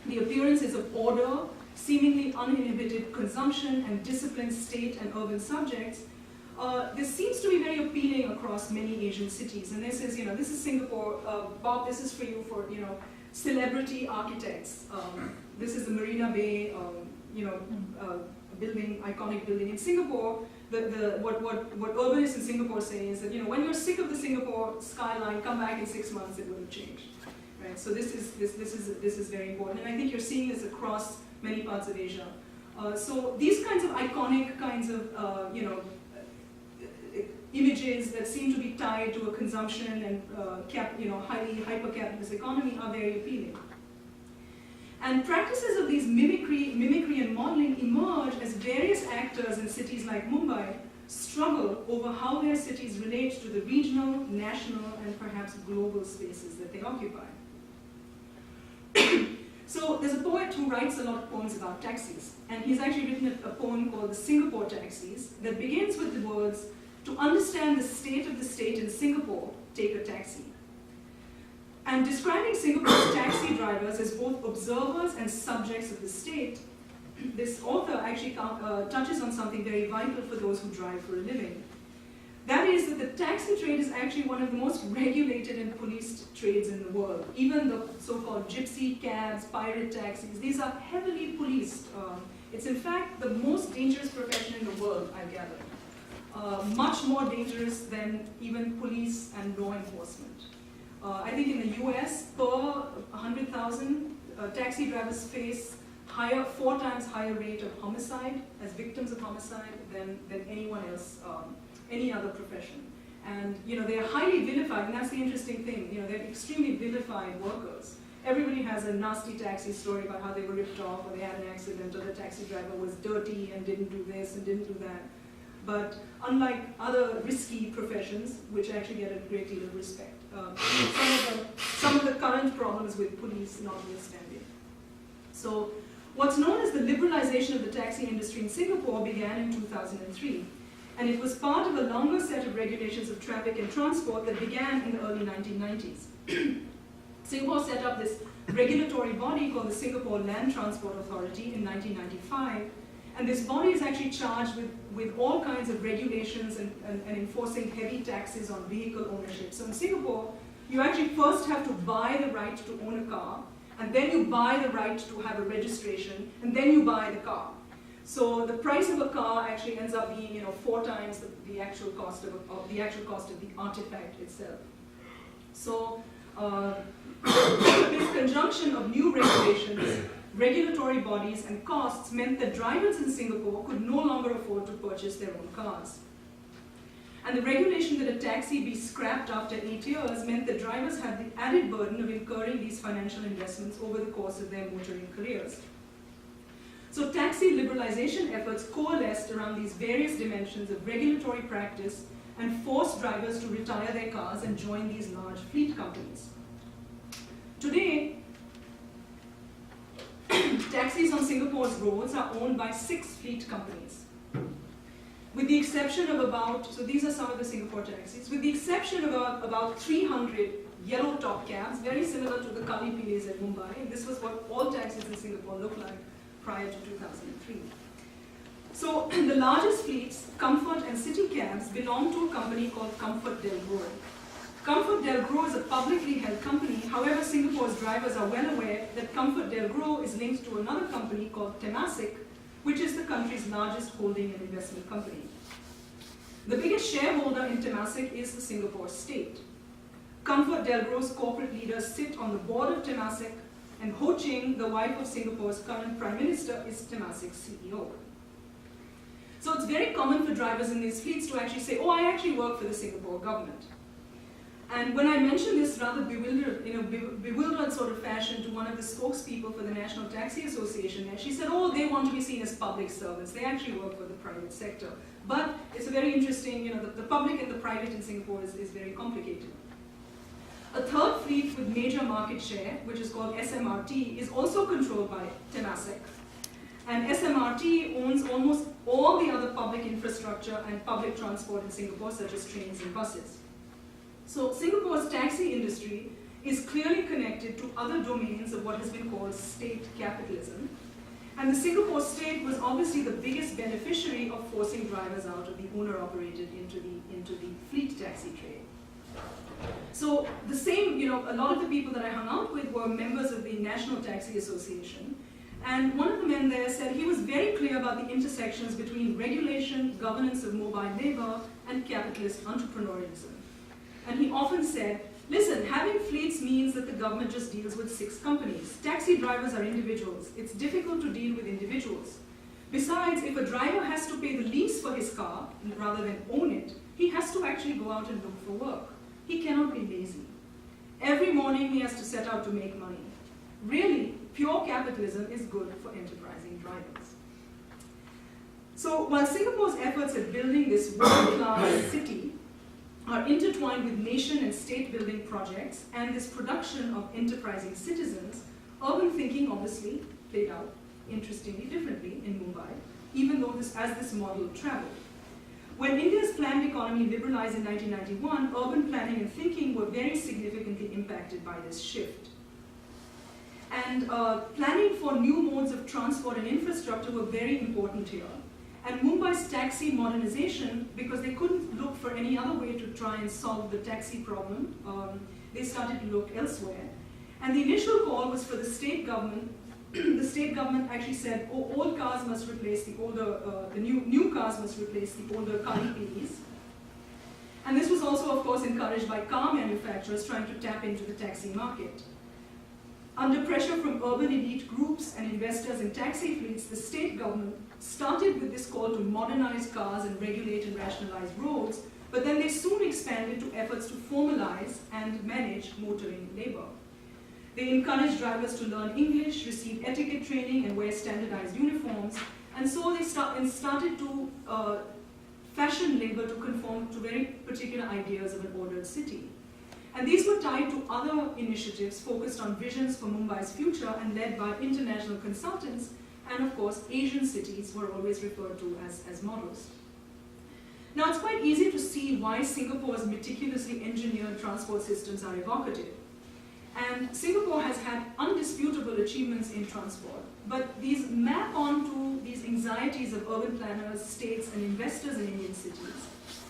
the appearances of order, seemingly uninhibited consumption, and disciplined state and urban subjects, this seems to be very appealing across many Asian cities. And this is, this is Singapore. Bob, this is for you for, celebrity architects. This is the Marina Bay, building, iconic building in Singapore. What urbanists in Singapore say is that, when you're sick of the Singapore skyline, come back in 6 months, it will have changed. Right? So this is very important, and I think you're seeing this across many parts of Asia. So these kinds of iconic kinds of images that seem to be tied to a consumption and highly hyper-capitalist economy are very appealing. And practices of these mimicry and modeling emerge as various actors in cities like Mumbai struggle over how their cities relate to the regional, national, and perhaps global spaces that they occupy. So there's a poet who writes a lot of poems about taxis, and he's actually written a poem called The Singapore Taxis that begins with the words, "To understand the state of the state in Singapore, take a taxi." And describing Singapore's taxi drivers as both observers and subjects of the state, this author actually touches on something very vital for those who drive for a living. That is that the taxi trade is actually one of the most regulated and policed trades in the world. Even the so-called gypsy cabs, pirate taxis, these are heavily policed. It's in fact the most dangerous profession in the world, I gather. Much more dangerous than even police and law enforcement. I think in the US, per 100,000, taxi drivers face 4 times higher rate of homicide as victims of homicide than anyone else, any other profession. And they are highly vilified, and that's the interesting thing. They're extremely vilified workers. Everybody has a nasty taxi story about how they were ripped off, or they had an accident, or the taxi driver was dirty and didn't do this and didn't do that. But unlike other risky professions, which actually get a great deal of respect, some of the current problems with police notwithstanding. So what's known as the liberalization of the taxi industry in Singapore began in 2003. And it was part of a longer set of regulations of traffic and transport that began in the early 1990s. Singapore set up this regulatory body called the Singapore Land Transport Authority in 1995. And this body is actually charged with all kinds of regulations and enforcing heavy taxes on vehicle ownership. So in Singapore, you actually first have to buy the right to own a car, and then you buy the right to have a registration, and then you buy the car. So the price of a car actually ends up being 4 times the actual cost of the artifact itself. So this conjunction of new regulations, regulatory bodies, and costs meant that drivers in Singapore could no longer afford to purchase their own cars. And the regulation that a taxi be scrapped after 8 years meant that drivers had the added burden of incurring these financial investments over the course of their motoring careers. So taxi liberalization efforts coalesced around these various dimensions of regulatory practice and forced drivers to retire their cars and join these large fleet companies. Today, taxis on Singapore's roads are owned by 6 fleet companies. With the exception of so these are some of the Singapore taxis, with the exception of about 300 yellow top cabs, very similar to the Kali Pilis at Mumbai, and this was what all taxis in Singapore looked like prior to 2003. So the largest fleets, Comfort and City Cabs, belong to a company called Comfort Delgro. Comfort Delgro is a publicly held company. However, Singapore's drivers are well aware that Comfort Delgro is linked to another company called Temasek, which is the country's largest holding and investment company. The biggest shareholder in Temasek is the Singapore state. Comfort Delgro's corporate leaders sit on the board of Temasek, and Ho Ching, the wife of Singapore's current Prime Minister, is Temasek's CEO. So it's very common for drivers in these fleets to actually say, oh, I actually work for the Singapore government. And when I mentioned this rather bewildered sort of fashion to one of the spokespeople for the National Taxi Association there, she said, oh, they want to be seen as public servants. They actually work for the private sector. But it's a very interesting, the public and the private in Singapore is very complicated. A third fleet with major market share, which is called SMRT, is also controlled by Temasek. And SMRT owns almost all the other public infrastructure and public transport in Singapore, such as trains and buses. So Singapore's taxi industry is clearly connected to other domains of what has been called state capitalism. And the Singapore state was obviously the biggest beneficiary of forcing drivers out of the owner-operated into the fleet taxi trade. So the same, a lot of the people that I hung out with were members of the National Taxi Association. And one of the men there said he was very clear about the intersections between regulation, governance of mobile labor, and capitalist entrepreneurialism. And he often said, listen, having fleets means that the government just deals with 6 companies. Taxi drivers are individuals. It's difficult to deal with individuals. Besides, if a driver has to pay the lease for his car, rather than own it, he has to actually go out and look for work. He cannot be lazy. Every morning he has to set out to make money. Really, pure capitalism is good for enterprising drivers. So while Singapore's efforts at building this world-class city are intertwined with nation and state-building projects and this production of enterprising citizens, urban thinking obviously played out interestingly differently in Mumbai, even though as this model traveled. When India's planned economy liberalized in 1991, urban planning and thinking were very significantly impacted by this shift. And planning for new modes of transport and infrastructure were very important here. And Mumbai's taxi modernization, because they couldn't look for any other way to try and solve the taxi problem, they started to look elsewhere. And the initial call was for the state government. The state government actually said, oh, old cars must replace the older, new cars must replace the older Kalipinis. And this was also, of course, encouraged by car manufacturers trying to tap into the taxi market. Under pressure from urban elite groups and investors in taxi fleets, the state government started with this call to modernize cars and regulate and rationalize roads, but then they soon expanded to efforts to formalize and manage motoring labor. They encouraged drivers to learn English, receive etiquette training, and wear standardized uniforms, and so they started to fashion labor to conform to very particular ideas of an ordered city. And these were tied to other initiatives focused on visions for Mumbai's future and led by international consultants, and of course, Asian cities were always referred to as models. Now, it's quite easy to see why Singapore's meticulously engineered transport systems are evocative. And Singapore has had undisputable achievements in transport, but these map onto these anxieties of urban planners, states, and investors in Indian cities.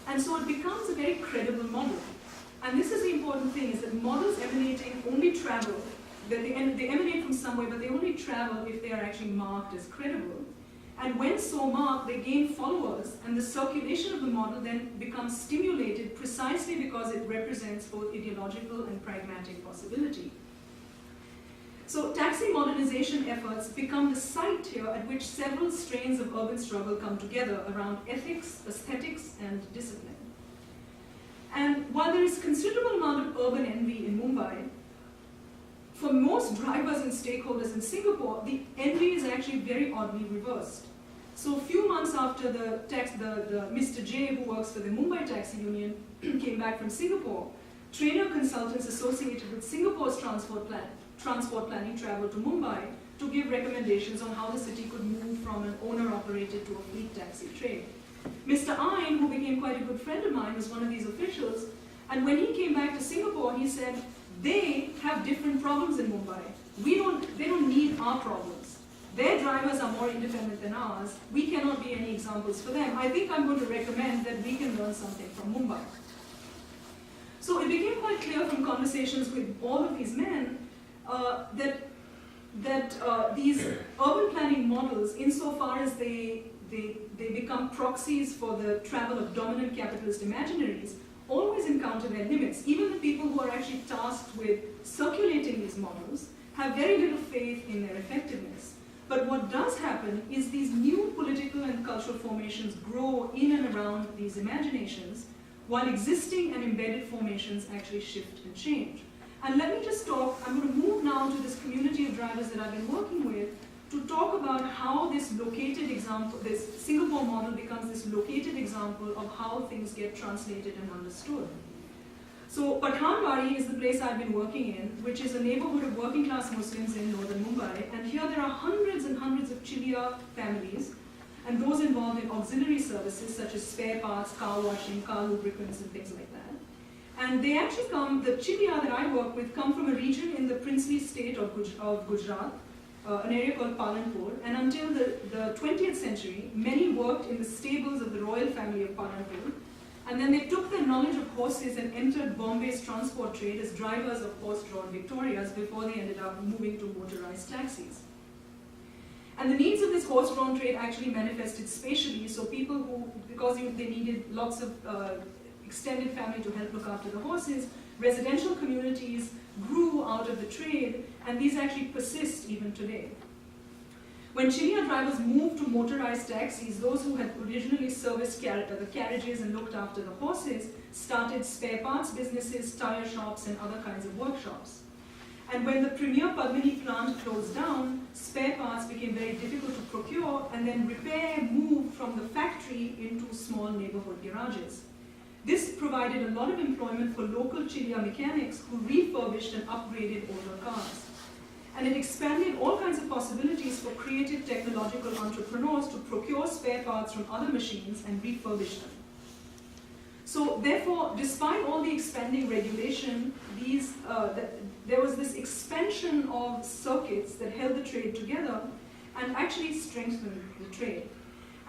And so it becomes a very credible model. And this is the important thing, is that models emanating only travel, that they emanate from somewhere, but they only travel if they are actually marked as credible. And when so marked, they gain followers, and the circulation of the model then becomes stimulated precisely because it represents both ideological and pragmatic possibility. So taxi modernization efforts become the site here at which several strains of urban struggle come together around ethics, aesthetics, and discipline. And while there is considerable amount of urban envy in Mumbai, for most drivers and stakeholders in Singapore, the envy is actually very oddly reversed. So a few months after the Mr. J, who works for the Mumbai Taxi Union, came back from Singapore, trainer consultants associated with Singapore's transport planning traveled to Mumbai to give recommendations on how the city could move from an owner-operated to a fleet taxi trade. Mr. Ayn, who became quite a good friend of mine, was one of these officials, and when he came back to Singapore, he said, they have different problems in Mumbai. They don't need our problems. Their drivers are more independent than ours. We cannot be any examples for them. I think I'm going to recommend that we can learn something from Mumbai. So it became quite clear from conversations with all of these men that these urban planning models, insofar as they become proxies for the travel of dominant capitalist imaginaries, always encounter their limits. Even the people who are actually tasked with circulating these models have very little faith in their effectiveness. But what does happen is these new political and cultural formations grow in and around these imaginations, while existing and embedded formations actually shift and change. And let me just talk, I'm going to move now to this community of drivers that I've been working with to talk about how this located example, this Singapore model becomes this located example of how things get translated and understood. So Pathanbari is the place I've been working in, which is a neighborhood of working class Muslims in northern Mumbai. And here there are hundreds and hundreds of Chilia families, and those involved in auxiliary services such as spare parts, car washing, car lubricants, and things like that. And they actually come, the Chilia that I work with come from a region in the princely state of Gujarat, an area called Palanpur, and until the 20th century, many worked in the stables of the royal family of Palanpur, and then they took their knowledge of horses and entered Bombay's transport trade as drivers of horse-drawn Victorias before they ended up moving to motorized taxis. And the needs of this horse-drawn trade actually manifested spatially, so people who, because they needed lots of extended family to help look after the horses, residential communities grew out of the trade, and these actually persist even today. When Chilia drivers moved to motorized taxis, those who had originally serviced the carriages and looked after the horses started spare parts businesses, tire shops, and other kinds of workshops. And when the premier Padmini plant closed down, spare parts became very difficult to procure, and then repair moved from the factory into small neighborhood garages. This provided a lot of employment for local Chilia mechanics who refurbished and upgraded older cars. And it expanded all kinds of possibilities for creative technological entrepreneurs to procure spare parts from other machines and refurbish them. So therefore, despite all the expanding regulation, there was this expansion of circuits that held the trade together and actually strengthened the trade.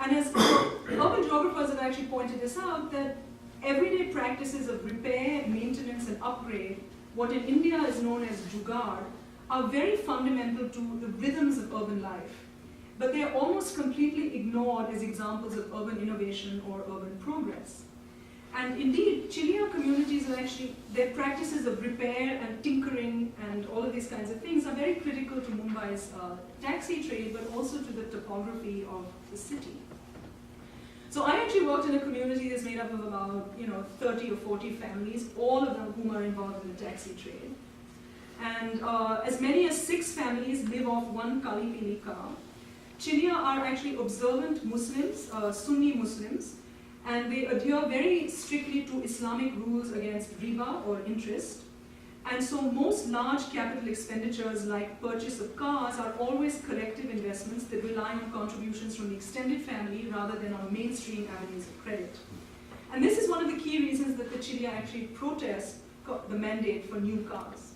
And as urban geographers have actually pointed this out, that everyday practices of repair, maintenance, and upgrade, what in India is known as jugaad, are very fundamental to the rhythms of urban life. But they are almost completely ignored as examples of urban innovation or urban progress. And indeed, Chilia communities are actually, their practices of repair and tinkering and all of these kinds of things are very critical to Mumbai's taxi trade, but also to the topography of the city. So I actually worked in a community that's made up of about 30 or 40 families, all of them whom are involved in the taxi trade. And as many as 6 families live off one Kali Pili car. Chilia are actually observant Muslims, Sunni Muslims, and they adhere very strictly to Islamic rules against riba or interest. And so most large capital expenditures like purchase of cars are always collective investments that rely on contributions from the extended family rather than on mainstream avenues of credit. And this is one of the key reasons that the Chilia actually protest the mandate for new cars.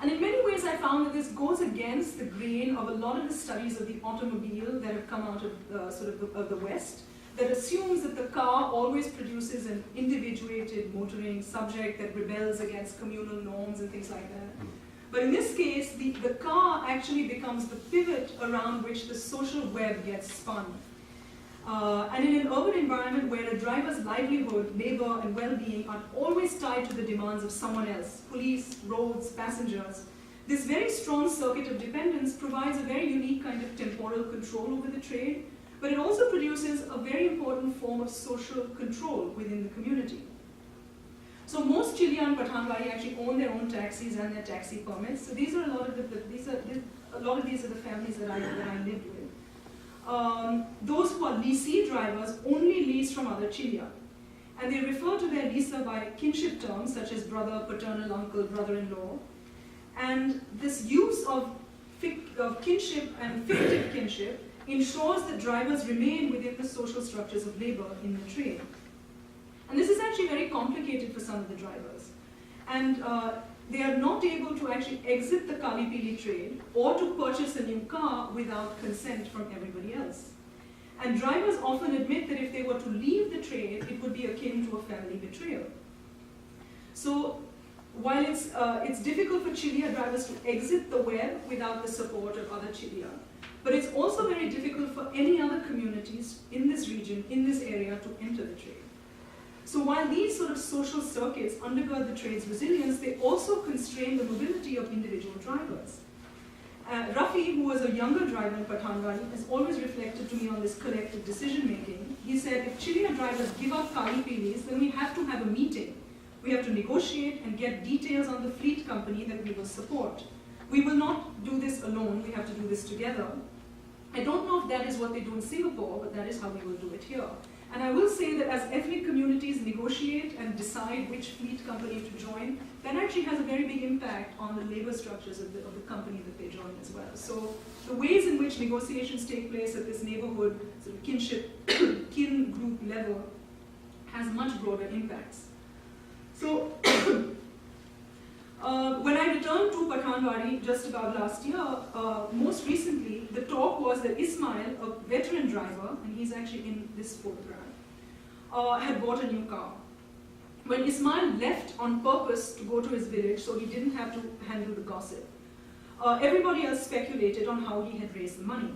And in many ways I found that this goes against the grain of a lot of the studies of the automobile that have come out of of the West, that assumes that the car always produces an individuated motoring subject that rebels against communal norms and things like that. But in this case, the car actually becomes the pivot around which the social web gets spun. And in an urban environment where a driver's livelihood, labor, and well-being are always tied to the demands of someone else, police, roads, passengers, this very strong circuit of dependence provides a very unique kind of temporal control over the trade, but it also produces a very important form of social control within the community. So most Chilia and Pathanwadi actually own their own taxis and their taxi permits. So these are a lot of these are the families that I lived with. Those who are leasee drivers only lease from other Chilia, and they refer to their leaser by kinship terms such as brother, paternal uncle, brother-in-law. And this use of kinship and fictive kinship ensures that drivers remain within the social structures of labor in the trade. And this is actually very complicated for some of the drivers. And they are not able to actually exit the Kali Pili trade or to purchase a new car without consent from everybody else. And drivers often admit that if they were to leave the trade, it would be akin to a family betrayal. So while it's difficult for Chilia drivers to exit the web without the support of other Chilia, but it's also very difficult for any other communities in this region, in this area, to enter the trade. So while these sort of social circuits undergird the trade's resilience, they also constrain the mobility of individual drivers. Rafi, who was a younger driver in Pathanwadi, has always reflected to me on this collective decision-making. He said, if Chilia drivers give up Kali Pilis, then we have to have a meeting. We have to negotiate and get details on the fleet company that we will support. We will not do this alone, we have to do this together. I don't know if that is what they do in Singapore, but that is how we will do it here. And I will say that as ethnic communities negotiate and decide which fleet company to join, that actually has a very big impact on the labor structures of the company that they join as well. So the ways in which negotiations take place at this neighborhood sort of kinship, kin group level has much broader impacts. So when I returned to Pathanwadi just about last year, most recently, the talk was that Ismail, a veteran driver, and he's actually in this photograph, had bought a new car. When Ismail left on purpose to go to his village, so he didn't have to handle the gossip, everybody else speculated on how he had raised the money.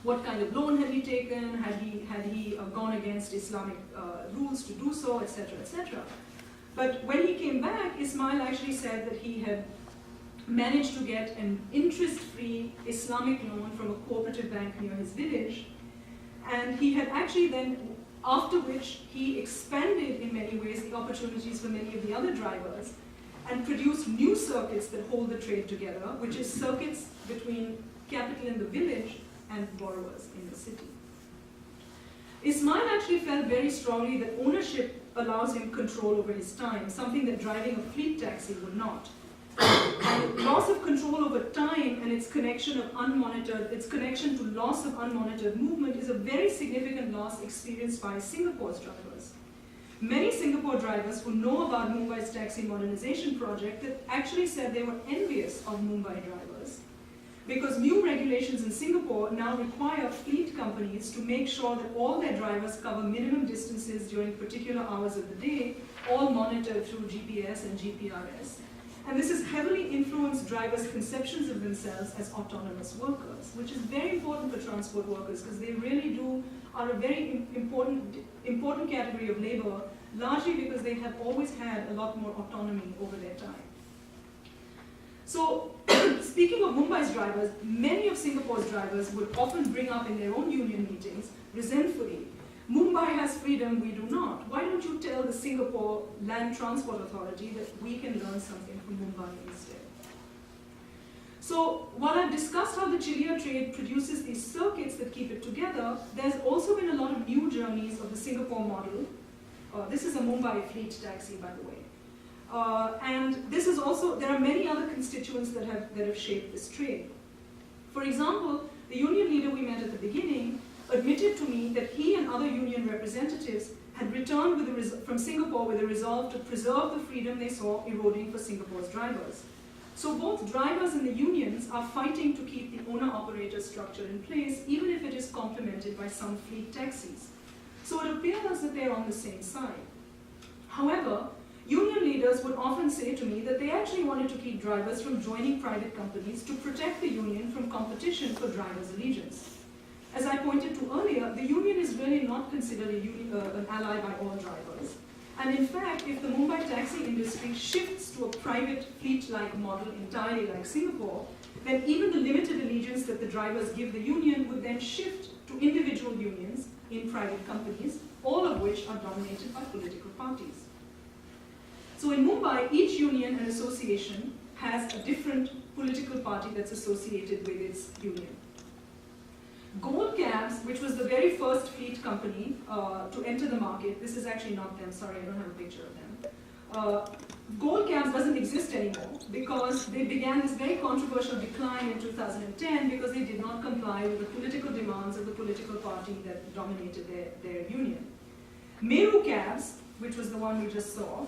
What kind of loan had he taken? Had he gone against Islamic rules to do so, etc., etc. But when he came back, Ismail actually said that he had managed to get an interest-free Islamic loan from a cooperative bank near his village. And he had actually then, after which he expanded in many ways the opportunities for many of the other drivers and produced new circuits that hold the trade together, which is circuits between capital in the village and borrowers in the city. Ismail actually felt very strongly that ownership allows him control over his time, something that driving a fleet taxi would not. And loss of control over time and its connection to loss of unmonitored movement is a very significant loss experienced by Singapore's drivers. Many Singapore drivers who know about Mumbai's taxi modernization project that actually said they were envious of Mumbai drivers because new regulations in Singapore now require fleet companies to make sure that all their drivers cover minimum distances during particular hours of the day, all monitored through GPS and GPRS. And this has heavily influenced drivers' conceptions of themselves as autonomous workers, which is very important for transport workers because they really are a very important category of labor, largely because they have always had a lot more autonomy over their time. So, speaking of Mumbai's drivers, many of Singapore's drivers would often bring up in their own union meetings, resentfully, Mumbai has freedom, we do not. Why don't you tell the Singapore Land Transport Authority that we can learn something from Mumbai instead? So, while I've discussed how the Chilia trade produces these circuits that keep it together, there's also been a lot of new journeys of the Singapore model. This is a Mumbai fleet taxi, by the way. And this is also, there are many other constituents that have shaped this trade. For example, the union leader we met at the beginning admitted to me that he and other union representatives had returned from Singapore with a resolve to preserve the freedom they saw eroding for Singapore's drivers. So both drivers and the unions are fighting to keep the owner-operator structure in place, even if it is complemented by some fleet taxis. So it appears that they're on the same side. However, union leaders would often say to me that they actually wanted to keep drivers from joining private companies to protect the union from competition for drivers' allegiance. As I pointed to earlier, the union is really not considered an ally by all drivers. And in fact, if the Mumbai taxi industry shifts to a private fleet-like model entirely like Singapore, then even the limited allegiance that the drivers give the union would then shift to individual unions in private companies, all of which are dominated by political parties. So in Mumbai, each union and association has a different political party that's associated with its union. Gold Cabs, which was the very first fleet company to enter the market, this is actually not them, sorry, I don't have a picture of them. Gold Cabs doesn't exist anymore because they began this very controversial decline in 2010 because they did not comply with the political demands of the political party that dominated their union. Meru Cabs, which was the one we just saw,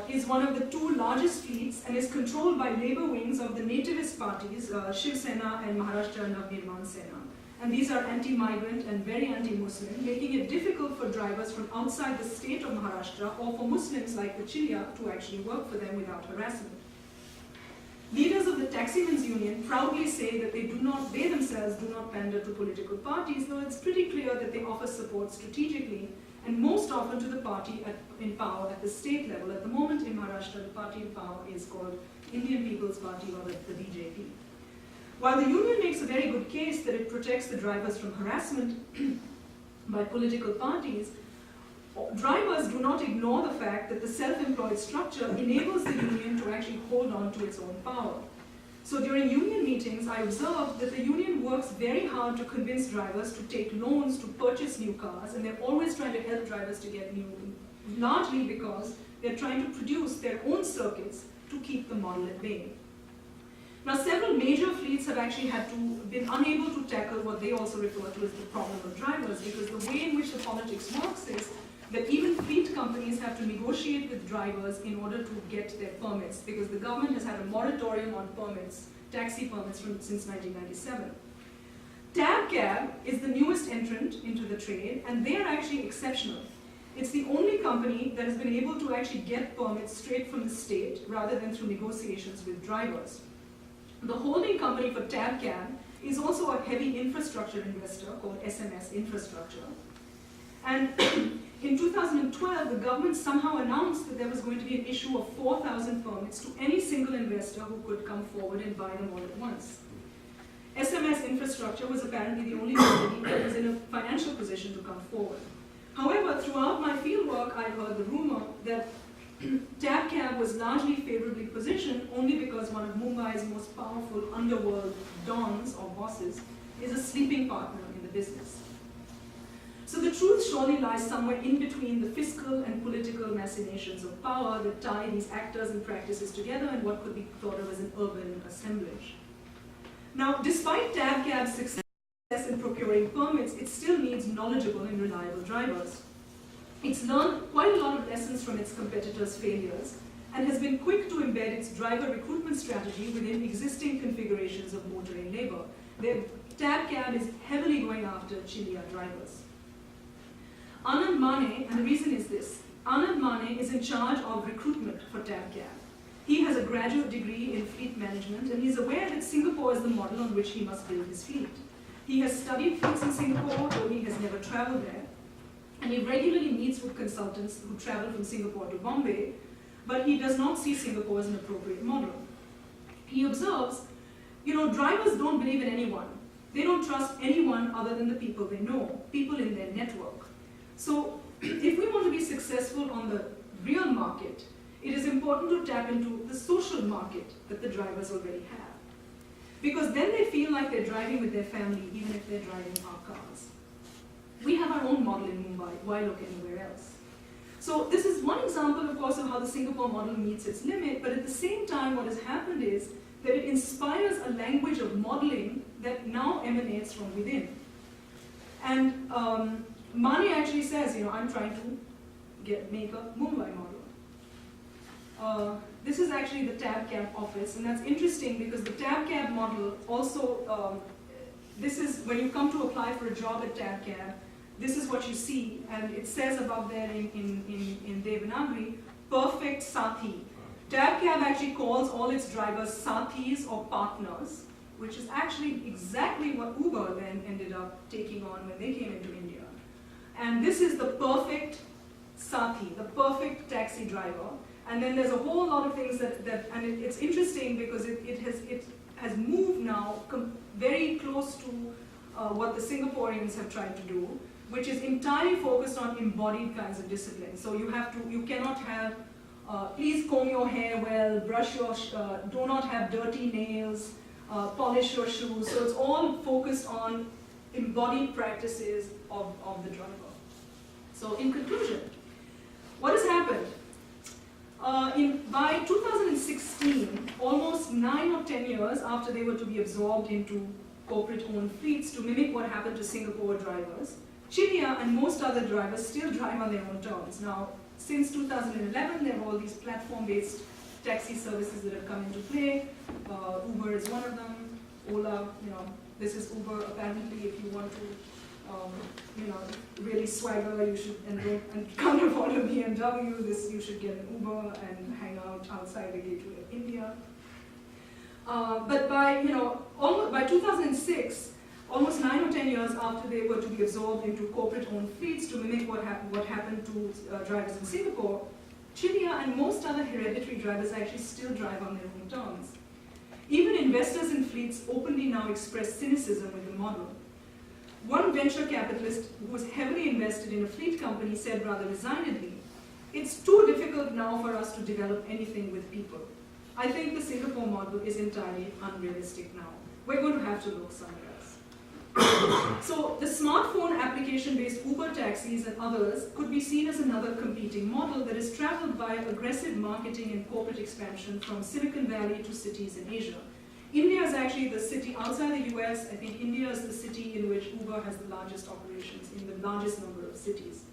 is one of the two largest fleets and is controlled by labor wings of the nativist parties, Shiv Sena and Maharashtra Navnirman Sena. And these are anti-migrant and very anti-Muslim, making it difficult for drivers from outside the state of Maharashtra or for Muslims like the Chilia to actually work for them without harassment. Leaders of the Taximen's Union proudly say that they themselves do not pander to political parties, though it's pretty clear that they offer support strategically and most often to the party in power at the state level. At the moment in Maharashtra, the party in power is called Indian People's Party, or the BJP. While the union makes a very good case that it protects the drivers from harassment by political parties, drivers do not ignore the fact that the self-employed structure enables the union to actually hold on to its own power. So during union meetings, I observed that the union works very hard to convince drivers to take loans to purchase new cars, and they're always trying to help drivers to get new, largely because they're trying to produce their own circuits to keep the model at bay. Now, several major fleets have actually been unable to tackle what they also refer to as the problem of drivers, because the way in which the politics works is that even fleet companies have to negotiate with drivers in order to get their permits, because the government has had a moratorium on permits, taxi permits since 1997. TabCab is the newest entrant into the trade, and they are actually exceptional. It's the only company that has been able to actually get permits straight from the state rather than through negotiations with drivers. The holding company for TabCab is also a heavy infrastructure investor called SMS Infrastructure. And in 2012, the government somehow announced that there was going to be an issue of 4,000 permits to any single investor who could come forward and buy them all at once. SMS Infrastructure was apparently the only company that was in a financial position to come forward. However, throughout my fieldwork, I heard the rumor that TabCab was largely favorably positioned only because one of Mumbai's most powerful underworld dons or bosses is a sleeping partner in the business. So the truth surely lies somewhere in between the fiscal and political machinations of power that tie these actors and practices together in what could be thought of as an urban assemblage. Now, despite TabCab's success in procuring permits, it still needs knowledgeable and reliable drivers. It's learned quite a lot of lessons from its competitors' failures, and has been quick to embed its driver recruitment strategy within existing configurations of motoring labor. Their TabCab is heavily going after Chilia drivers. Anand Mane, and the reason is this, Anand Mane is in charge of recruitment for TabCab. He has a graduate degree in fleet management, and he's aware that Singapore is the model on which he must build his fleet. He has studied fleets in Singapore, though he has never traveled there, and he regularly meets with consultants who travel from Singapore to Bombay, but he does not see Singapore as an appropriate model. He observes, drivers don't believe in anyone. They don't trust anyone other than the people they know, people in their network. So if we want to be successful on the real market, it is important to tap into the social market that the drivers already have. Because then they feel like they're driving with their family, even if they're driving our cars. We have our own model in Mumbai. Why look anywhere else? So this is one example, of course, of how the Singapore model meets its limit, but at the same time, what has happened is that it inspires a language of modeling that now emanates from within. And Mani actually says, I'm trying to make a Mumbai model. This is actually the TabCab office, and that's interesting because the TabCab model also, this is when you come to apply for a job at TabCab, this is what you see, and it says above there in Devanagari, perfect Sathi. TabCab actually calls all its drivers Sathis or partners, which is actually exactly what Uber then ended up taking on when they came into India. And this is the perfect Sathi, the perfect taxi driver. And then there's a whole lot of things and it's interesting because it has moved now very close to what the Singaporeans have tried to do, which is entirely focused on embodied kinds of discipline. So you cannot have, please comb your hair well, brush your, do not have dirty nails, polish your shoes. So it's all focused on embodied practices of the driver. So in conclusion, what has happened? By 2016, almost 9 or 10 years after they were to be absorbed into corporate-owned fleets to mimic what happened to Singapore drivers, Chilia and most other drivers still drive on their own terms. Now, since 2011, there are all these platform-based taxi services that have come into play. Uber is one of them. Ola, this is Uber. Apparently, if you want to, really swagger, you should, and can't afford a BMW, you should get an Uber and hang out outside the gateway of India. But by 2006, almost 9 or 10 years after they were to be absorbed into corporate-owned fleets to mimic what happened to drivers in Singapore, Chilia and most other hereditary drivers actually still drive on their own terms. Even investors in fleets openly now express cynicism with the model. One venture capitalist who was heavily invested in a fleet company said rather resignedly, "It's too difficult now for us to develop anything with people. I think the Singapore model is entirely unrealistic now. We're going to have to look somewhere else." So the smartphone application-based Uber taxis and others could be seen as another competing model that is traveled by aggressive marketing and corporate expansion from Silicon Valley to cities in Asia. India is actually the city outside the US. I think India is the city in which Uber has the largest operations in the largest number of cities.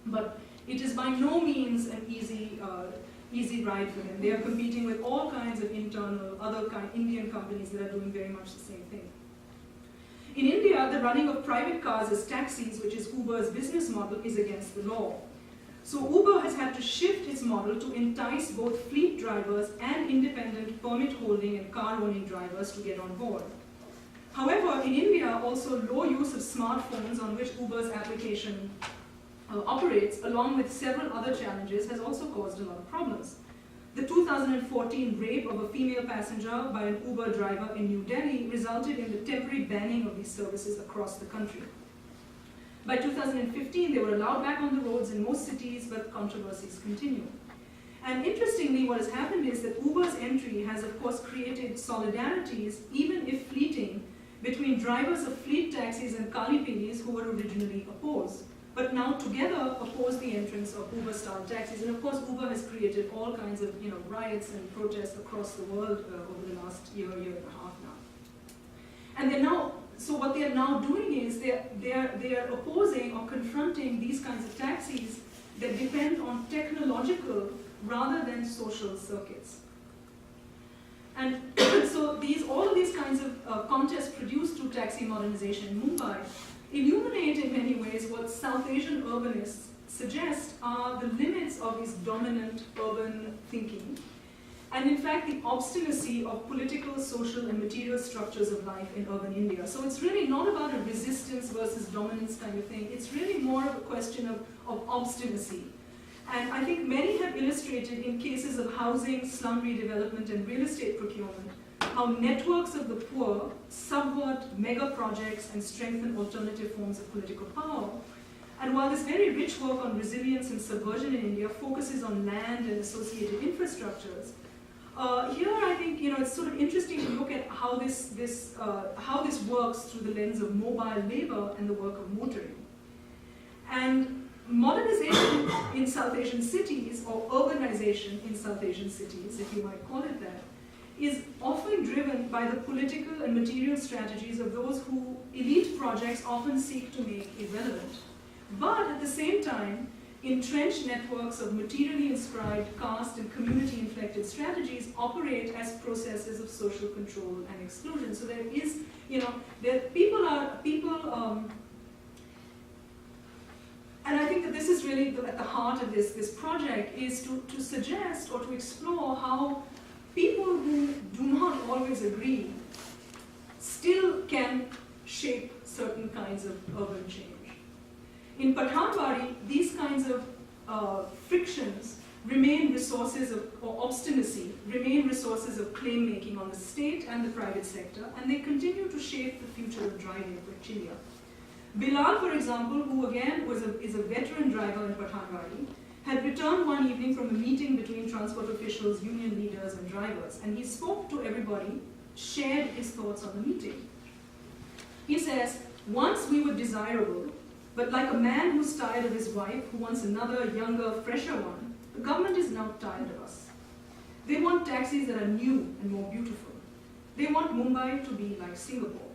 But it is by no means an easy ride for them. They are competing with all kinds of Indian companies that are doing very much the same thing. In India, the running of private cars as taxis, which is Uber's business model, is against the law. So Uber has had to shift its model to entice both fleet drivers and independent permit-holding and car-owning drivers to get on board. However, in India, also low use of smartphones on which Uber's application operates, along with several other challenges, has also caused a lot of problems. The 2014 rape of a female passenger by an Uber driver in New Delhi resulted in the temporary banning of these services across the country. By 2015, they were allowed back on the roads in most cities, but controversies continue. And interestingly, what has happened is that Uber's entry has, of course, created solidarities, even if fleeting, between drivers of fleet taxis and Kalipilis who were originally opposed, but now together oppose the entrance of Uber-style taxis. And of course, Uber has created all kinds of riots and protests across the world over the last year and a half now. And so what they are now doing is they are opposing or confronting these kinds of taxis that depend on technological rather than social circuits. And so all of these kinds of contests produced through taxi modernization in Mumbai illuminate in many ways what South Asian urbanists suggest are the limits of this dominant urban thinking, and in fact the obstinacy of political, social, and material structures of life in urban India. So it's really not about a resistance versus dominance kind of thing, it's really more of a question of obstinacy. And I think many have illustrated in cases of housing, slum redevelopment, and real estate procurement, how networks of the poor subvert mega projects and strengthen alternative forms of political power. And while this very rich work on resilience and subversion in India focuses on land and associated infrastructures, here I think it's sort of interesting to look at how this works through the lens of mobile labor and the work of motoring. And modernization in South Asian cities, or urbanization in South Asian cities, if you might call it that, is often driven by the political and material strategies of those who elite projects often seek to make irrelevant. But at the same time, entrenched networks of materially inscribed caste and community-inflected strategies operate as processes of social control and exclusion. So there is, and I think that this is really at the heart of this project, is to suggest or to explore how people who do not always agree still can shape certain kinds of urban change. In Pathanwadi, these kinds of frictions remain resources or obstinacy, remain resources of claim making on the state and the private sector, and they continue to shape the future of driving for Chilia. Bilal, for example, who again is a veteran driver in Pathanwadi, had returned one evening from a meeting between transport officials, union leaders, and drivers, and he spoke to everybody, shared his thoughts on the meeting. He says, once we were desirable, but like a man who's tired of his wife, who wants another, younger, fresher one, the government is now tired of us. They want taxis that are new and more beautiful. They want Mumbai to be like Singapore.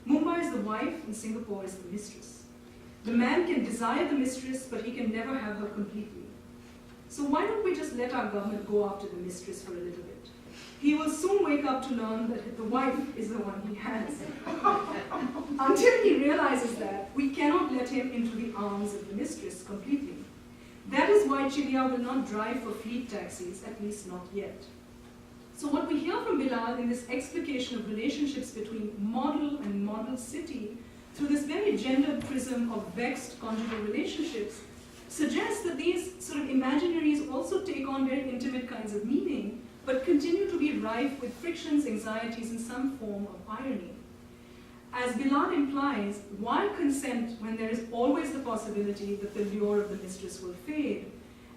Mumbai is the wife and Singapore is the mistress. The man can desire the mistress, but he can never have her completely. So why don't we just let our government go after the mistress for a little bit? He will soon wake up to learn that the wife is the one he has. Until he realizes that, we cannot let him into the arms of the mistress completely. That is why Chilia will not drive for fleet taxis, at least not yet. So what we hear from Bilal in this explication of relationships between model and model city through this very gendered prism of vexed conjugal relationships suggests that these sort of imaginaries also take on very intimate kinds of meaning, but continue to be rife with frictions, anxieties, and some form of irony. As Bilal implies, why consent when there is always the possibility that the lure of the mistress will fade?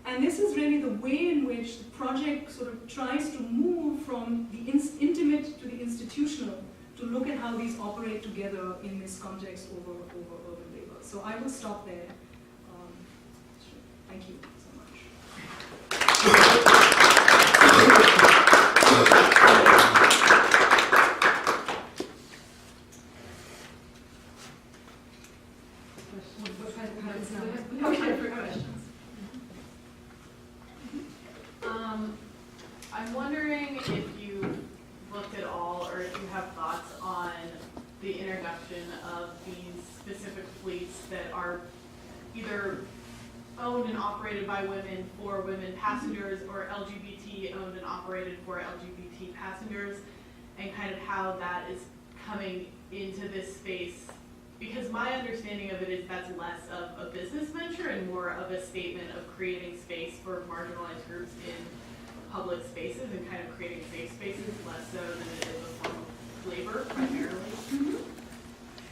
And this is really the way in which the project sort of tries to move from the intimate to the institutional, to look at how these operate together in this context over urban labor. So I will stop there. Thank you so much. Okay, for questions. I'm wondering if you looked at all, or if you have thoughts on the introduction of these specific fleets that are either owned and operated by women for women passengers, or LGBT owned and operated for LGBT passengers, and kind of how that is coming into this space. Because my understanding of it is that's less of a business venture and more of a statement of creating space for marginalized groups in public spaces and kind of creating safe spaces, less so than it is a form of labor primarily. Mm-hmm.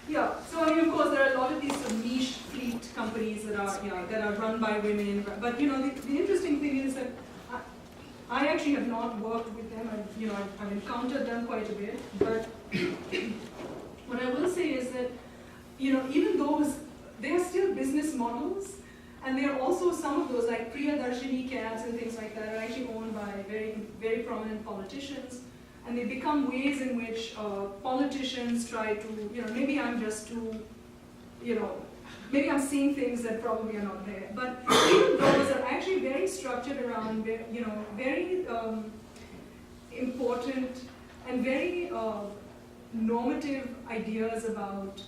Yeah, so I mean, of course, there are a lot of these sort of niche fleet companies that are run by women. But the interesting thing is that I actually have not worked with them. I've encountered them quite a bit. But what I will say is that even those, they are still business models, and they are also some of those, like Priyadarshini cabs and things like that, are actually owned by very, very prominent politicians, and they become ways in which politicians try to, maybe I'm just too, maybe I'm seeing things that probably are not there. But even those are actually very structured around, very important and very normative ideas about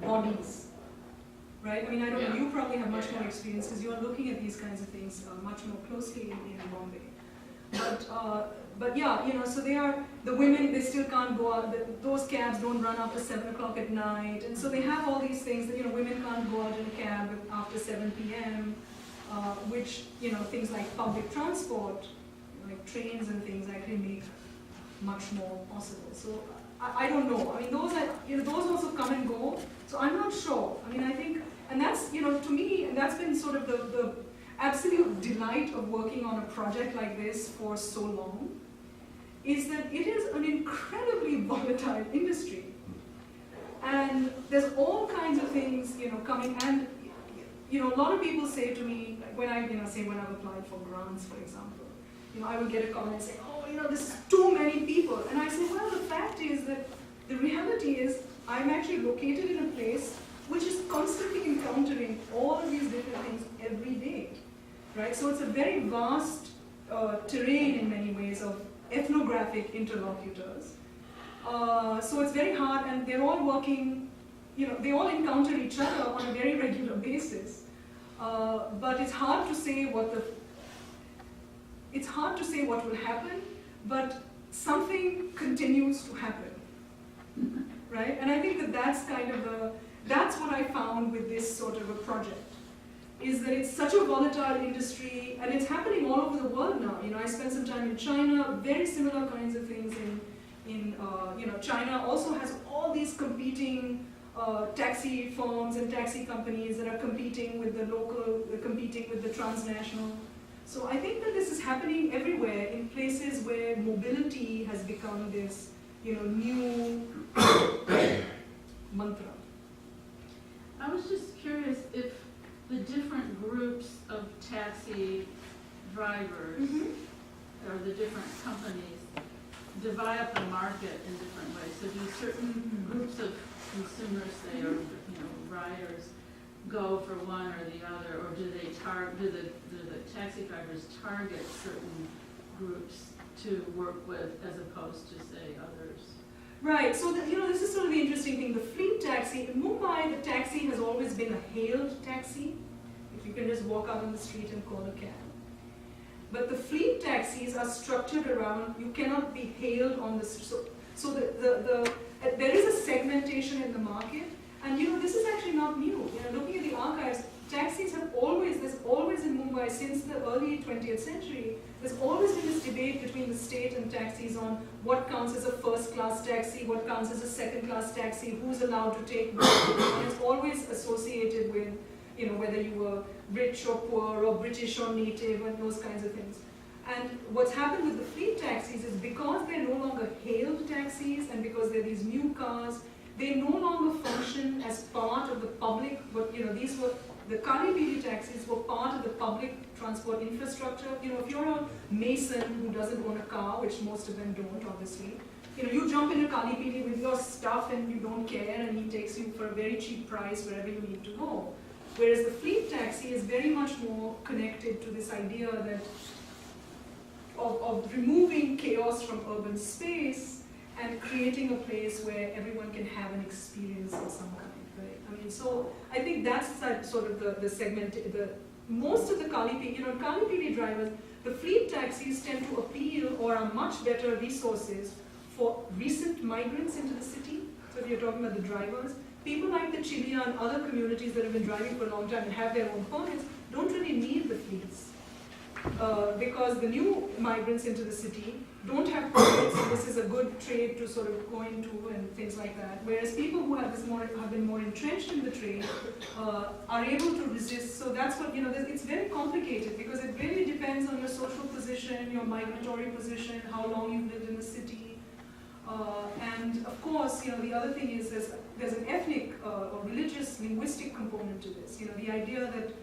bodies, right? I mean, I don't know, you probably have much more experience because you're looking at these kinds of things much more closely in Bombay. But yeah, so the women, they still can't go out, those cabs don't run after 7 o'clock at night, and so they have all these things that, women can't go out in a cab after 7 p.m., which, things like public transport, like trains and things actually make much more possible. So I don't know. I mean, those also come and go. So I'm not sure. I mean, I think, and that's, to me, and that's been sort of the absolute delight of working on a project like this for so long, is that it is an incredibly volatile industry. And there's all kinds of things, coming, and, a lot of people say to me, like when I've applied for grants, for example, I will get a call and say, oh, this is too many people. And I say, well, the fact is that the reality is I'm actually located in a place which is constantly encountering all of these different things every day, right? So it's a very vast terrain in many ways of ethnographic interlocutors. So it's very hard, and they're all working, they all encounter each other on a very regular basis. But it's hard to say what will happen, but something continues to happen, right? And I think that that's what I found with this sort of a project, is that it's such a volatile industry, and it's happening all over the world now. I spent some time in China, very similar kinds of things in China also has all these competing taxi firms and taxi companies that are competing with the local, competing with the transnational. So I think that this is happening everywhere in places where mobility has become this, new mantra. I was just curious if the different groups of taxi drivers or the different companies divide up the market in different ways. So do certain groups of consumers, say, or riders, go for one or the other, or do the taxi drivers target certain groups to work with as opposed to, say, others? Right, so this is sort of the interesting thing. The fleet taxi, in Mumbai, the taxi has always been a hailed taxi. If you can just walk out on the street and call a cab. But the fleet taxis are structured around, you cannot be hailed on the street. So there is a segmentation in the market, and this is actually not new. Looking at the archives, taxis have there's always in Mumbai, since the early 20th century, there's always been this debate between the state and taxis on what counts as a first-class taxi, what counts as a second-class taxi, who's allowed to take what, and it's always associated with, whether you were rich or poor or British or native and those kinds of things. And what's happened with the fleet taxis is because they're no longer hailed taxis and because they're these new cars, they no longer function as part of the public, but these were, the Kali Pili taxis were part of the public transport infrastructure. If you're a mason who doesn't own a car, which most of them don't, obviously, you jump in a Kali Pili with your stuff and you don't care, and he takes you for a very cheap price wherever you need to go. Whereas the fleet taxi is very much more connected to this idea that of removing chaos from urban space and creating a place where everyone can have an experience of some kind, right? I mean, so I think that's sort of the segment. Most of the Kali Pili drivers, the fleet taxis tend to appeal or are much better resources for recent migrants into the city. So if you're talking about the drivers, people like the Chilia and other communities that have been driving for a long time and have their own permits don't really need the fleets. Because the new migrants into the city don't have permits, so this is a good trade to sort of go into and things like that. Whereas people who have been more entrenched in the trade are able to resist. So that's what, it's very complicated because it really depends on your social position, your migratory position, how long you've lived in the city. And of course, the other thing is there's an ethnic or religious linguistic component to this. The idea that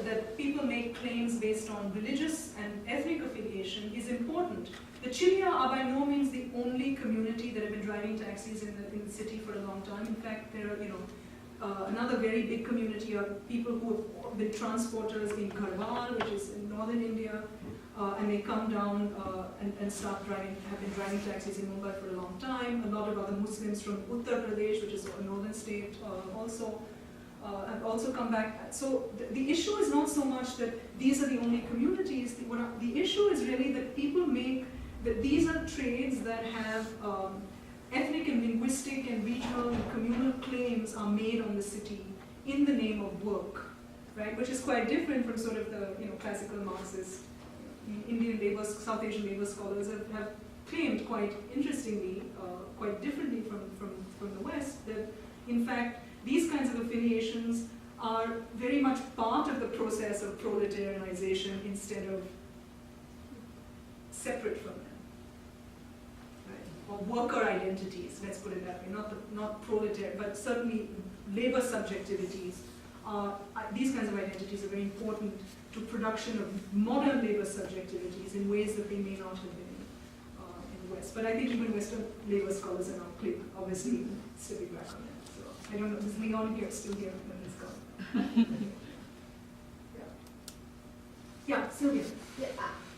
that people make claims based on religious and ethnic affiliation is important. The Chilia are by no means the only community that have been driving taxis in the city for a long time. In fact, there are another very big community are people who have been transporters in Garhwal, which is in northern India, and they come down and start driving, have been driving taxis in Mumbai for a long time. A lot of other Muslims from Uttar Pradesh, which is a northern state, also have also come back. So the issue is not so much that these are the only communities. The issue is really that people make, that these are trades that have ethnic and linguistic and regional and communal claims are made on the city in the name of work, right? Which is quite different from sort of the classical Marxist Indian labor, South Asian labor scholars have claimed quite interestingly, quite differently from the West, that in fact these kinds of affiliations are very much part of the process of proletarianization instead of separate from them. Or worker identities, let's put it that way, not proletariat, but certainly labor subjectivities. These kinds of identities are very important to production of modern labor subjectivities in ways that they may not have been in the West. But I think even Western labor scholars are now obviously stepping back on that. So I don't know, is Leon here, still here? No, he's gone. Yeah, Sylvia. Yeah,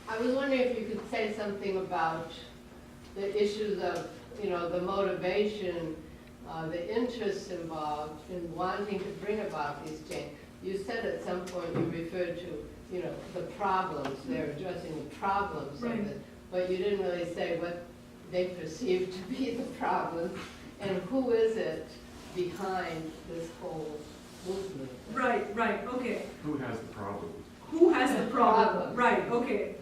I was wondering if you could say something about the issues of, the motivation, the interests involved in wanting to bring about these changes. You said at some point you referred to, the problems, they're addressing the problems of it, but you didn't really say what they perceive to be the problems, and who is it behind this whole movement? Right, okay. Who has the problem? Who has the problem? Right, okay.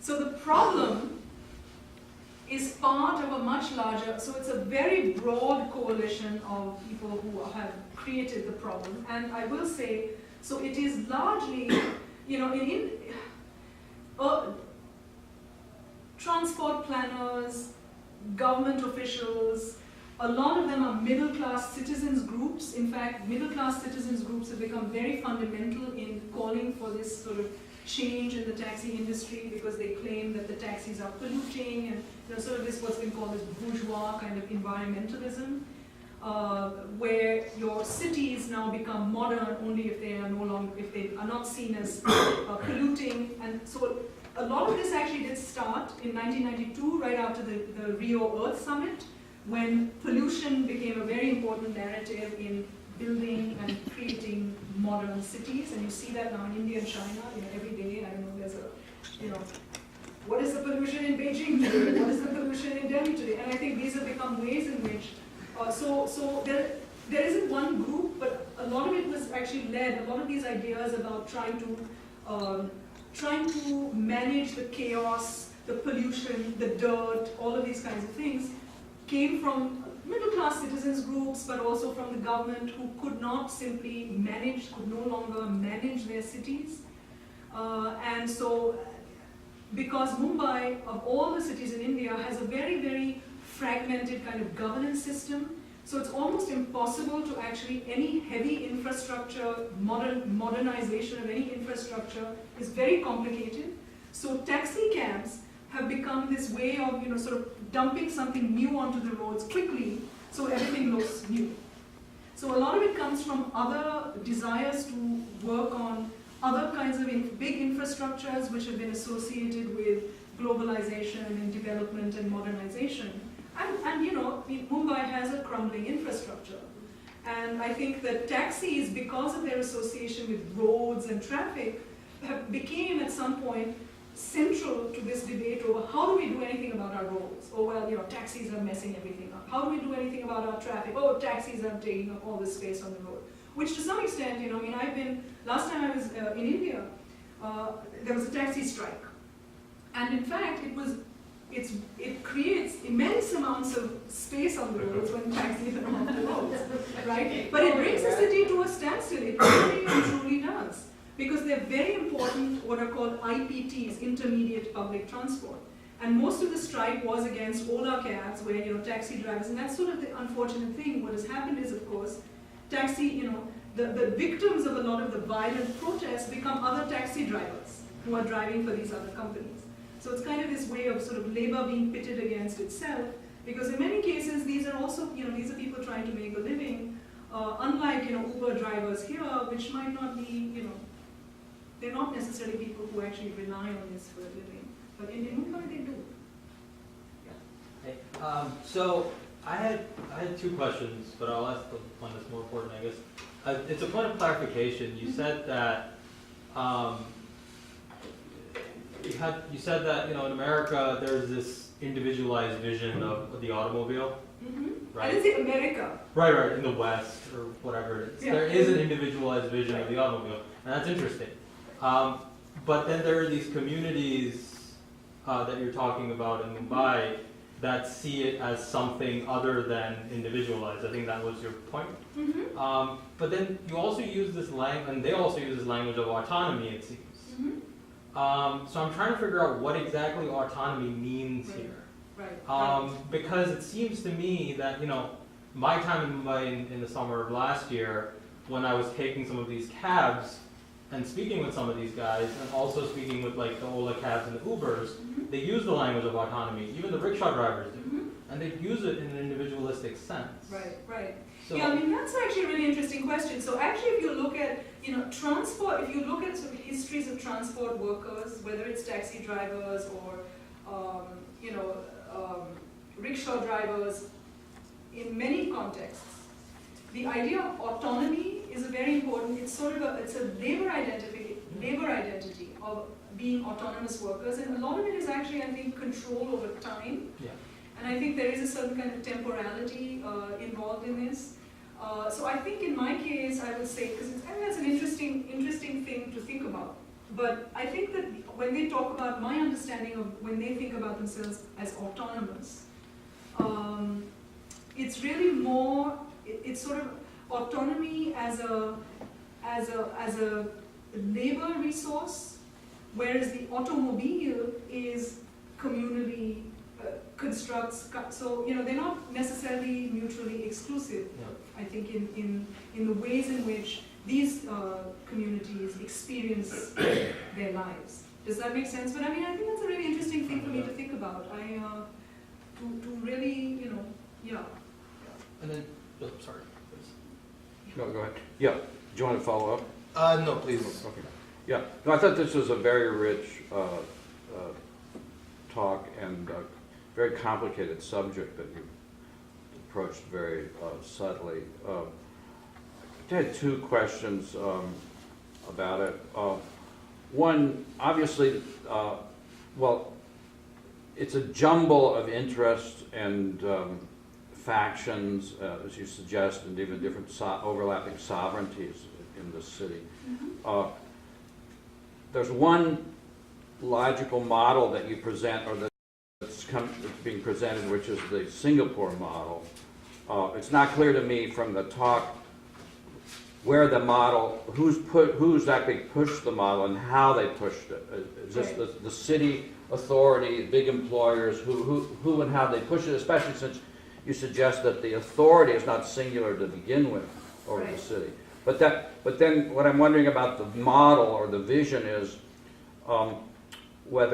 So the problem is part of a much larger, so it's a very broad coalition of people who have created the problem. And I will say, so it is largely, transport planners, government officials, a lot of them are middle-class citizens groups. In fact, middle-class citizens groups have become very fundamental in calling for this sort of change in the taxi industry because they claim that the taxis are polluting and sort of this what's been called this bourgeois kind of environmentalism, where your cities now become modern only if they are if they are not seen as polluting. And so a lot of this actually did start in 1992, right after the Rio Earth Summit, when pollution became a very important narrative in building and creating modern cities. And you see that now in India and China, every day, I don't know, there's a, what is the pollution in Beijing today? What is the pollution in Delhi today? And I think these have become ways in which, so there isn't one group, but a lot of it was actually led, a lot of these ideas about trying to manage the chaos, the pollution, the dirt, all of these kinds of things, came from middle-class citizens groups, but also from the government who could not simply manage, could no longer manage their cities. And so, because Mumbai, of all the cities in India, has a very, very fragmented kind of governance system, so it's almost impossible to actually, any heavy infrastructure, modernization of any infrastructure is very complicated. So taxi cabs have become this way of, sort of dumping something new onto the roads quickly, so everything looks new. So a lot of it comes from other desires to work on other kinds of big infrastructures which have been associated with globalization and development and modernization. And Mumbai has a crumbling infrastructure. And I think that taxis, because of their association with roads and traffic, became at some point central to this debate over how do we do anything about our roads? Oh, well, taxis are messing everything up. How do we do anything about our traffic? Oh, taxis are taking up all this space on the road. Which to some extent, last time I was in India, there was a taxi strike. And in fact, it creates immense amounts of space on the roads when taxis are on the roads, right? But it brings the city to a standstill. It really and truly does. Because they're very important, what are called IPTs, intermediate public transport. And most of the strike was against Ola cabs, where, taxi drivers, and that's sort of the unfortunate thing. What has happened is, of course, the victims of a lot of the violent protests become other taxi drivers who are driving for these other companies. So it's kind of this way of sort of labor being pitted against itself, because in many cases, these are also, these are people trying to make a living Unlike, Uber drivers here, which might not be, they're not necessarily people who actually rely on this for a living. But in Mumbai, they do. Hey, so I had two questions, but I'll ask the one that's more important, I guess. It's a point of clarification. You said that you said that in America there's this individualized vision of the automobile, I right? didn't say America. Right, in the West or whatever it is. Yeah. There is an individualized vision of the automobile, and that's interesting. But then there are these communities that you're talking about in Mumbai that see it as something other than individualized. I think that was your point. But then you also use this language, and they also use this language of autonomy, it seems. So I'm trying to figure out what exactly autonomy means Right. here. Right. Because it seems to me that, my time in Mumbai in the summer of last year, when I was taking some of these cabs and speaking with some of these guys, and also speaking with like the Ola cabs and the Ubers, they use the language of autonomy. Even the rickshaw drivers do. And they use it in an individualistic sense. Right. So, Yeah, that's actually a really interesting question. So actually, if you look at, transport, if you look at sort of histories of transport workers, whether it's taxi drivers or, rickshaw drivers, in many contexts, the idea of autonomy is a very important, it's a labor identity of being autonomous workers, and a lot of it is actually, I think, control over time. yeah. And I think there is a certain kind of temporality involved in this. So I think in my case, I would say, because I think that's an interesting thing to think about. But I think that when they talk about, my understanding of when they think about themselves as autonomous, it's really more, it's sort of autonomy as a labor resource, whereas the automobile is communally constructs, so they're not necessarily mutually exclusive. Yeah. I think in the ways in which these communities experience their lives. Does that make sense? But I think that's a really interesting thing for me to think about. To really, yeah. And then, sorry, please. No, go ahead. Yeah, do you want to follow up? No, please. Okay. Yeah, no, I thought this was a very rich talk and very complicated subject that you approached very subtly. I had two questions about it. One, obviously, it's a jumble of interests and factions, as you suggest, and even different overlapping sovereignties in the city. There's one logical model that you present, or that's being presented, which is the Singapore model. It's not clear to me from the talk where the model, who's actually pushed the model and how they pushed it. Is this the city authority, big employers, who and how they push it, especially since you suggest that the authority is not singular to begin with over the city. But then what I'm wondering about the model or the vision is what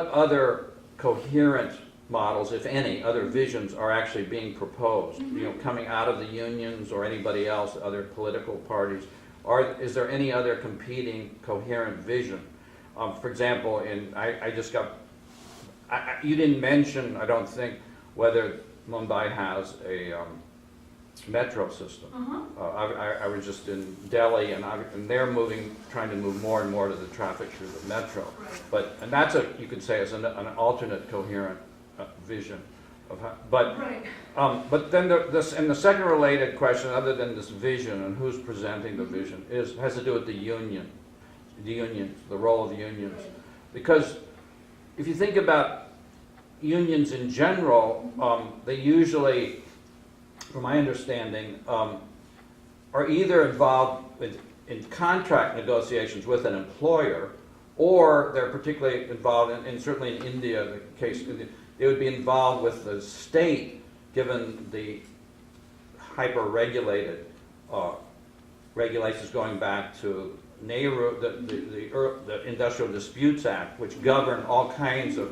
other coherent models, if any, other visions are actually being proposed, coming out of the unions or anybody else, other political parties. Is there any other competing coherent vision? For example, you didn't mention, I don't think, whether Mumbai has a metro system. I was just in Delhi, and they're trying to move more and more to the traffic through the metro. And that's you could say, is an alternate coherent vision of how. But then the second related question, other than this vision and who's presenting the vision, has to do with the unions, the role of the unions, because if you think about unions in general, they usually, from my understanding, are either involved in contract negotiations with an employer, or they're particularly involved in certainly in India, the case, they would be involved with the state, given the hyper-regulated regulations going back to Nehru, the Industrial Disputes Act, which govern all kinds of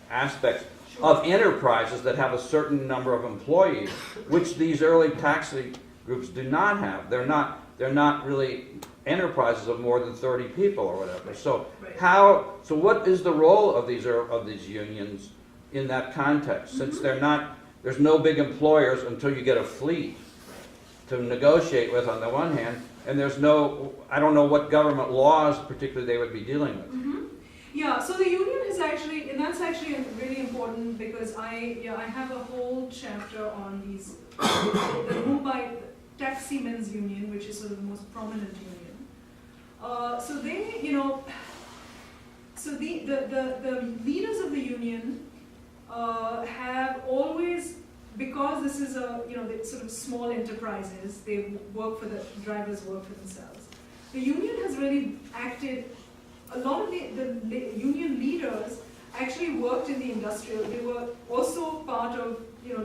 aspects of enterprises that have a certain number of employees, which these early taxi groups do not have. They're not really enterprises of more than 30 people or whatever. So Right. so what is the role of these unions in that context? Since there's no big employers until you get a fleet to negotiate with on the one hand, and I don't know what government laws particularly they would be dealing with. Yeah, so the union is actually, and that's actually really important because I have a whole chapter on these, the Mumbai Taximen's Union, which is sort of the most prominent union. So they, so the leaders of the union have always, because this is the sort of small enterprises, the drivers work for themselves. The union has really acted, a lot of the union leaders actually worked in the industrial, they were also part of,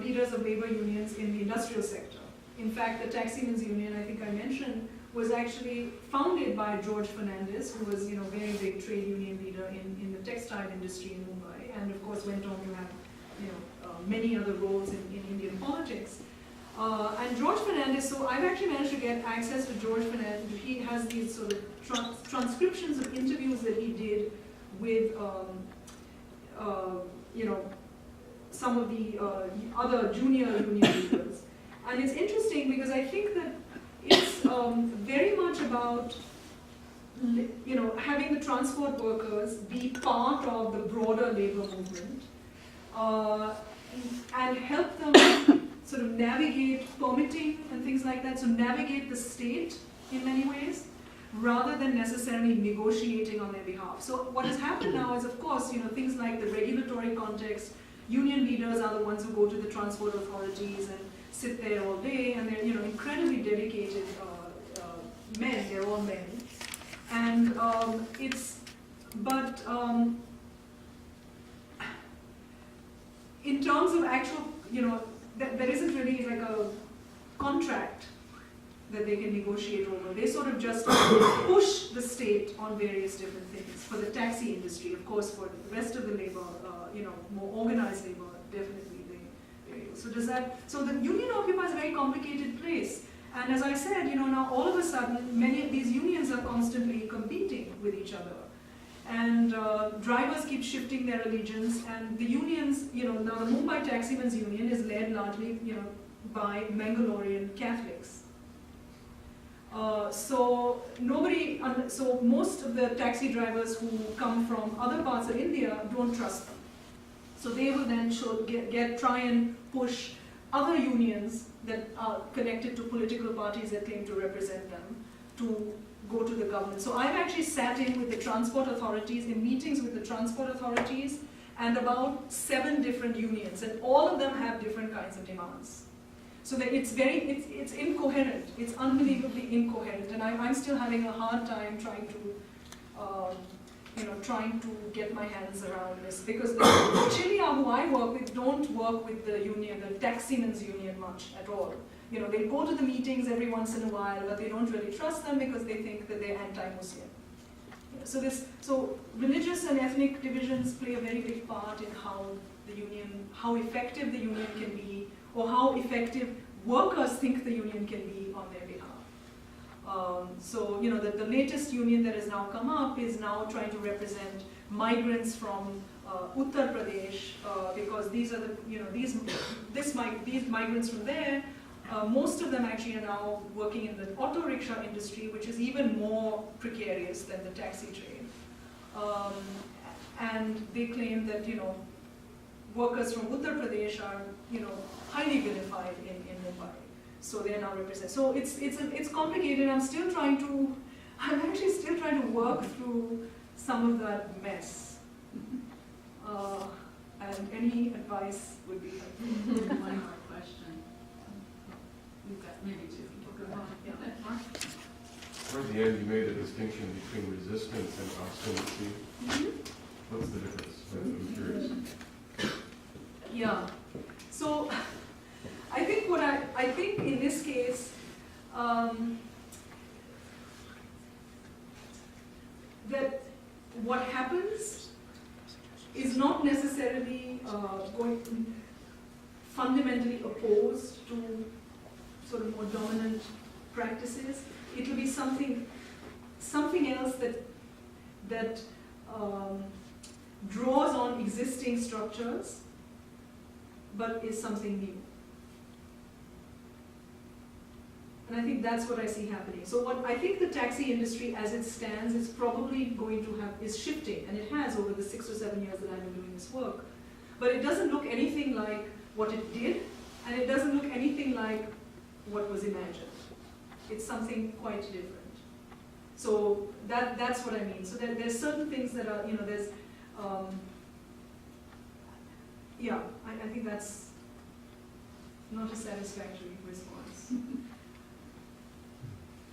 leaders of labor unions in the industrial sector. In fact, the Taximen's Union, I think I mentioned, was actually founded by George Fernandez, who was, very big trade union leader in the textile industry in Mumbai, and of course went on to have, many other roles in Indian politics. And George Fernandez, so I've actually managed to get access to George Fernandez. He has these sort of transcriptions of interviews that he did with, some of the other junior union leaders. And it's interesting because I think that it's very much about, having the transport workers be part of the broader labor movement and help them sort of navigate permitting and things like that, so navigate the state in many ways, rather than necessarily negotiating on their behalf. So what has happened now is, of course, things like the regulatory context, union leaders are the ones who go to the transport authorities and sit there all day, and they're, incredibly dedicated men, they're all men. And in terms of actual, there isn't really like a contract that they can negotiate over. They sort of just push the state on various different things. For the taxi industry, of course, for the rest of the labor, more organized labor, definitely so the union occupies a very complicated place. And as I said, now all of a sudden, many of these unions are constantly competing with each other. And drivers keep shifting their allegiance, and the unions, now the Mumbai Taximen's Union is led largely, by Mangalorean Catholics. So most of the taxi drivers who come from other parts of India don't trust them. So they will then try and push other unions that are connected to political parties that claim to represent them to go to the government. So I've actually sat in with the transport authorities, in meetings with the transport authorities, and about 7 different unions, and all of them have different kinds of demands. So that it's incoherent, it's unbelievably incoherent, and I'm still having a hard time trying to get my hands around this, because the Chilia who I work with don't work with the union, the Taximen's Union much at all. They go to the meetings every once in a while, but they don't really trust them because they think that they're anti-Muslim. So religious and ethnic divisions play a very big part in how effective the union can be, or how effective workers think the union can be on their behalf. The latest union that has now come up is now trying to represent migrants from Uttar Pradesh, because these are these migrants from there. Most of them actually are now working in the auto rickshaw industry, which is even more precarious than the taxi trade. And they claim that workers from Uttar Pradesh are highly vilified in Mumbai. So they are now represented. So it's complicated. I'm actually still trying to work through some of that mess. And any advice would be helpful. One more question. We've got maybe 2. Yeah. Mark? Toward the end, you made a distinction between resistance and obstinacy. What's the difference? I'm curious. Yeah. So I think in this case, that what happens is not necessarily fundamentally opposed to sort of more dominant practices. It will be something else that draws on existing structures, but is something new. And I think that's what I see happening. So what I think the taxi industry as it stands is probably going to is shifting, and it has over the 6 or 7 years that I've been doing this work. But it doesn't look anything like what it did, and it doesn't look anything like what was imagined. It's something quite different. So that's what I mean. So there's certain things that are, there's, I think that's not a satisfactory response.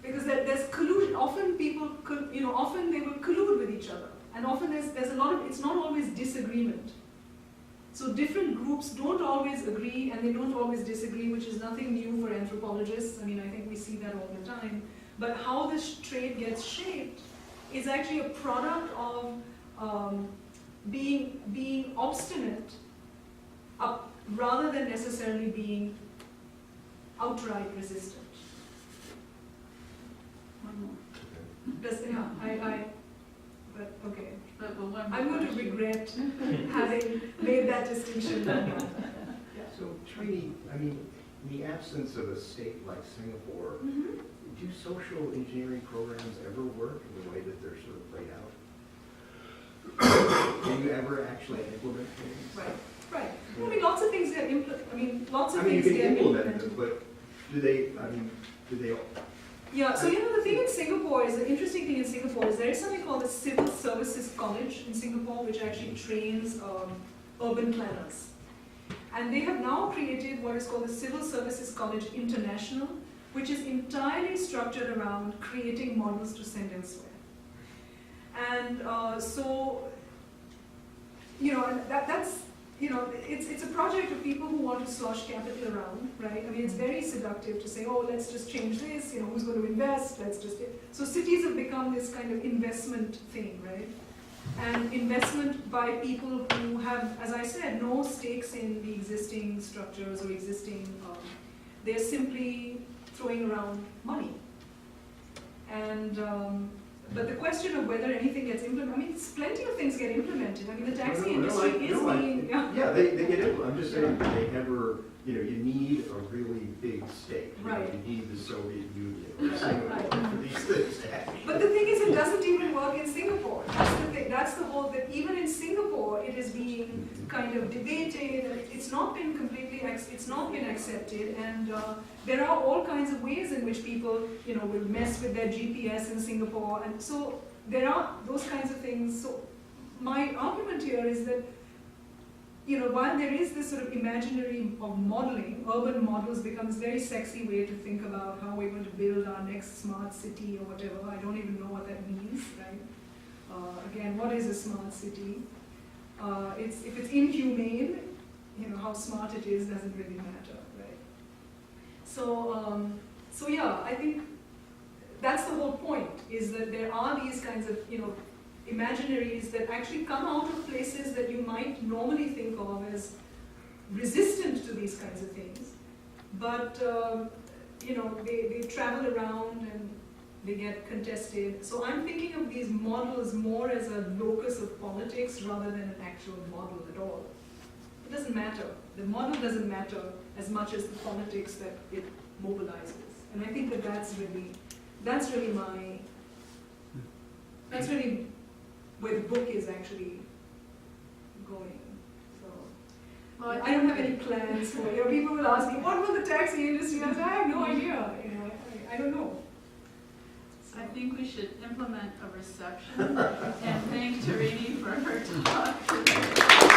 Because there's collusion. Often people, often they will collude with each other, and often there's a lot of. It's not always disagreement. So different groups don't always agree, and they don't always disagree, which is nothing new for anthropologists. I mean, I think we see that all the time. But how this trade gets shaped is actually a product of being obstinate, rather than necessarily being outright resistant. One more. But okay. But one more I'm going to question. regret having made that distinction. So, Trini, I mean, in the absence of a state like Singapore, do social engineering programs ever work in the way that they're sort of laid out? Can you ever actually implement things? Right. I mean, lots of things get lots of you things can get implement implemented. them, but do they Yeah, so the thing in Singapore is, the interesting thing in Singapore is there is something called the Civil Services College in Singapore, which actually trains urban planners. And they have now created what is called the Civil Services College International, which is entirely structured around creating models to send elsewhere. And that's, it's a project of people who want to slosh capital around, right? I mean, it's very seductive to say, oh, let's just change this, who's going to invest, so cities have become this kind of investment thing, right? And investment by people who have, as I said, no stakes in the existing structures or existing, they're simply throwing around money. And, but the question of whether anything gets implemented, plenty of things get implemented. I mean, the taxi industry is being... Yeah, they get implemented. I'm just saying, they never, you need a really big stake. Right. You need the Soviet Union or Singapore for these things to happen. But the thing is, it doesn't even work in Singapore. That's the thing. That's the whole, that even in Singapore, it is being kind of debated, and it's not been completely, it's not been accepted, and there are all kinds of ways in which people, will mess with their GPS in Singapore, and so there are those kinds of things. So my argument here is that, while there is this sort of imaginary of modeling, urban models becomes a very sexy way to think about how we're going to build our next smart city or whatever. I don't even know what that means, right? Again, what is a smart city? If it's inhumane, how smart it is doesn't really matter, right? So yeah, I think that's the whole point, is that there are these kinds of, imaginaries that actually come out of places that you might normally think of as resistant to these kinds of things. But, they travel around and they get contested. So I'm thinking of these models more as a locus of politics rather than an actual model at all. It doesn't matter. The model doesn't matter as much as the politics that it mobilizes. And I think that that's really where the book is actually going. So Well, I don't have any plans for it. People will ask me, what will the taxi industry? I say, I have no idea. I don't know. I think we should implement a reception and thank Tarini for her talk today.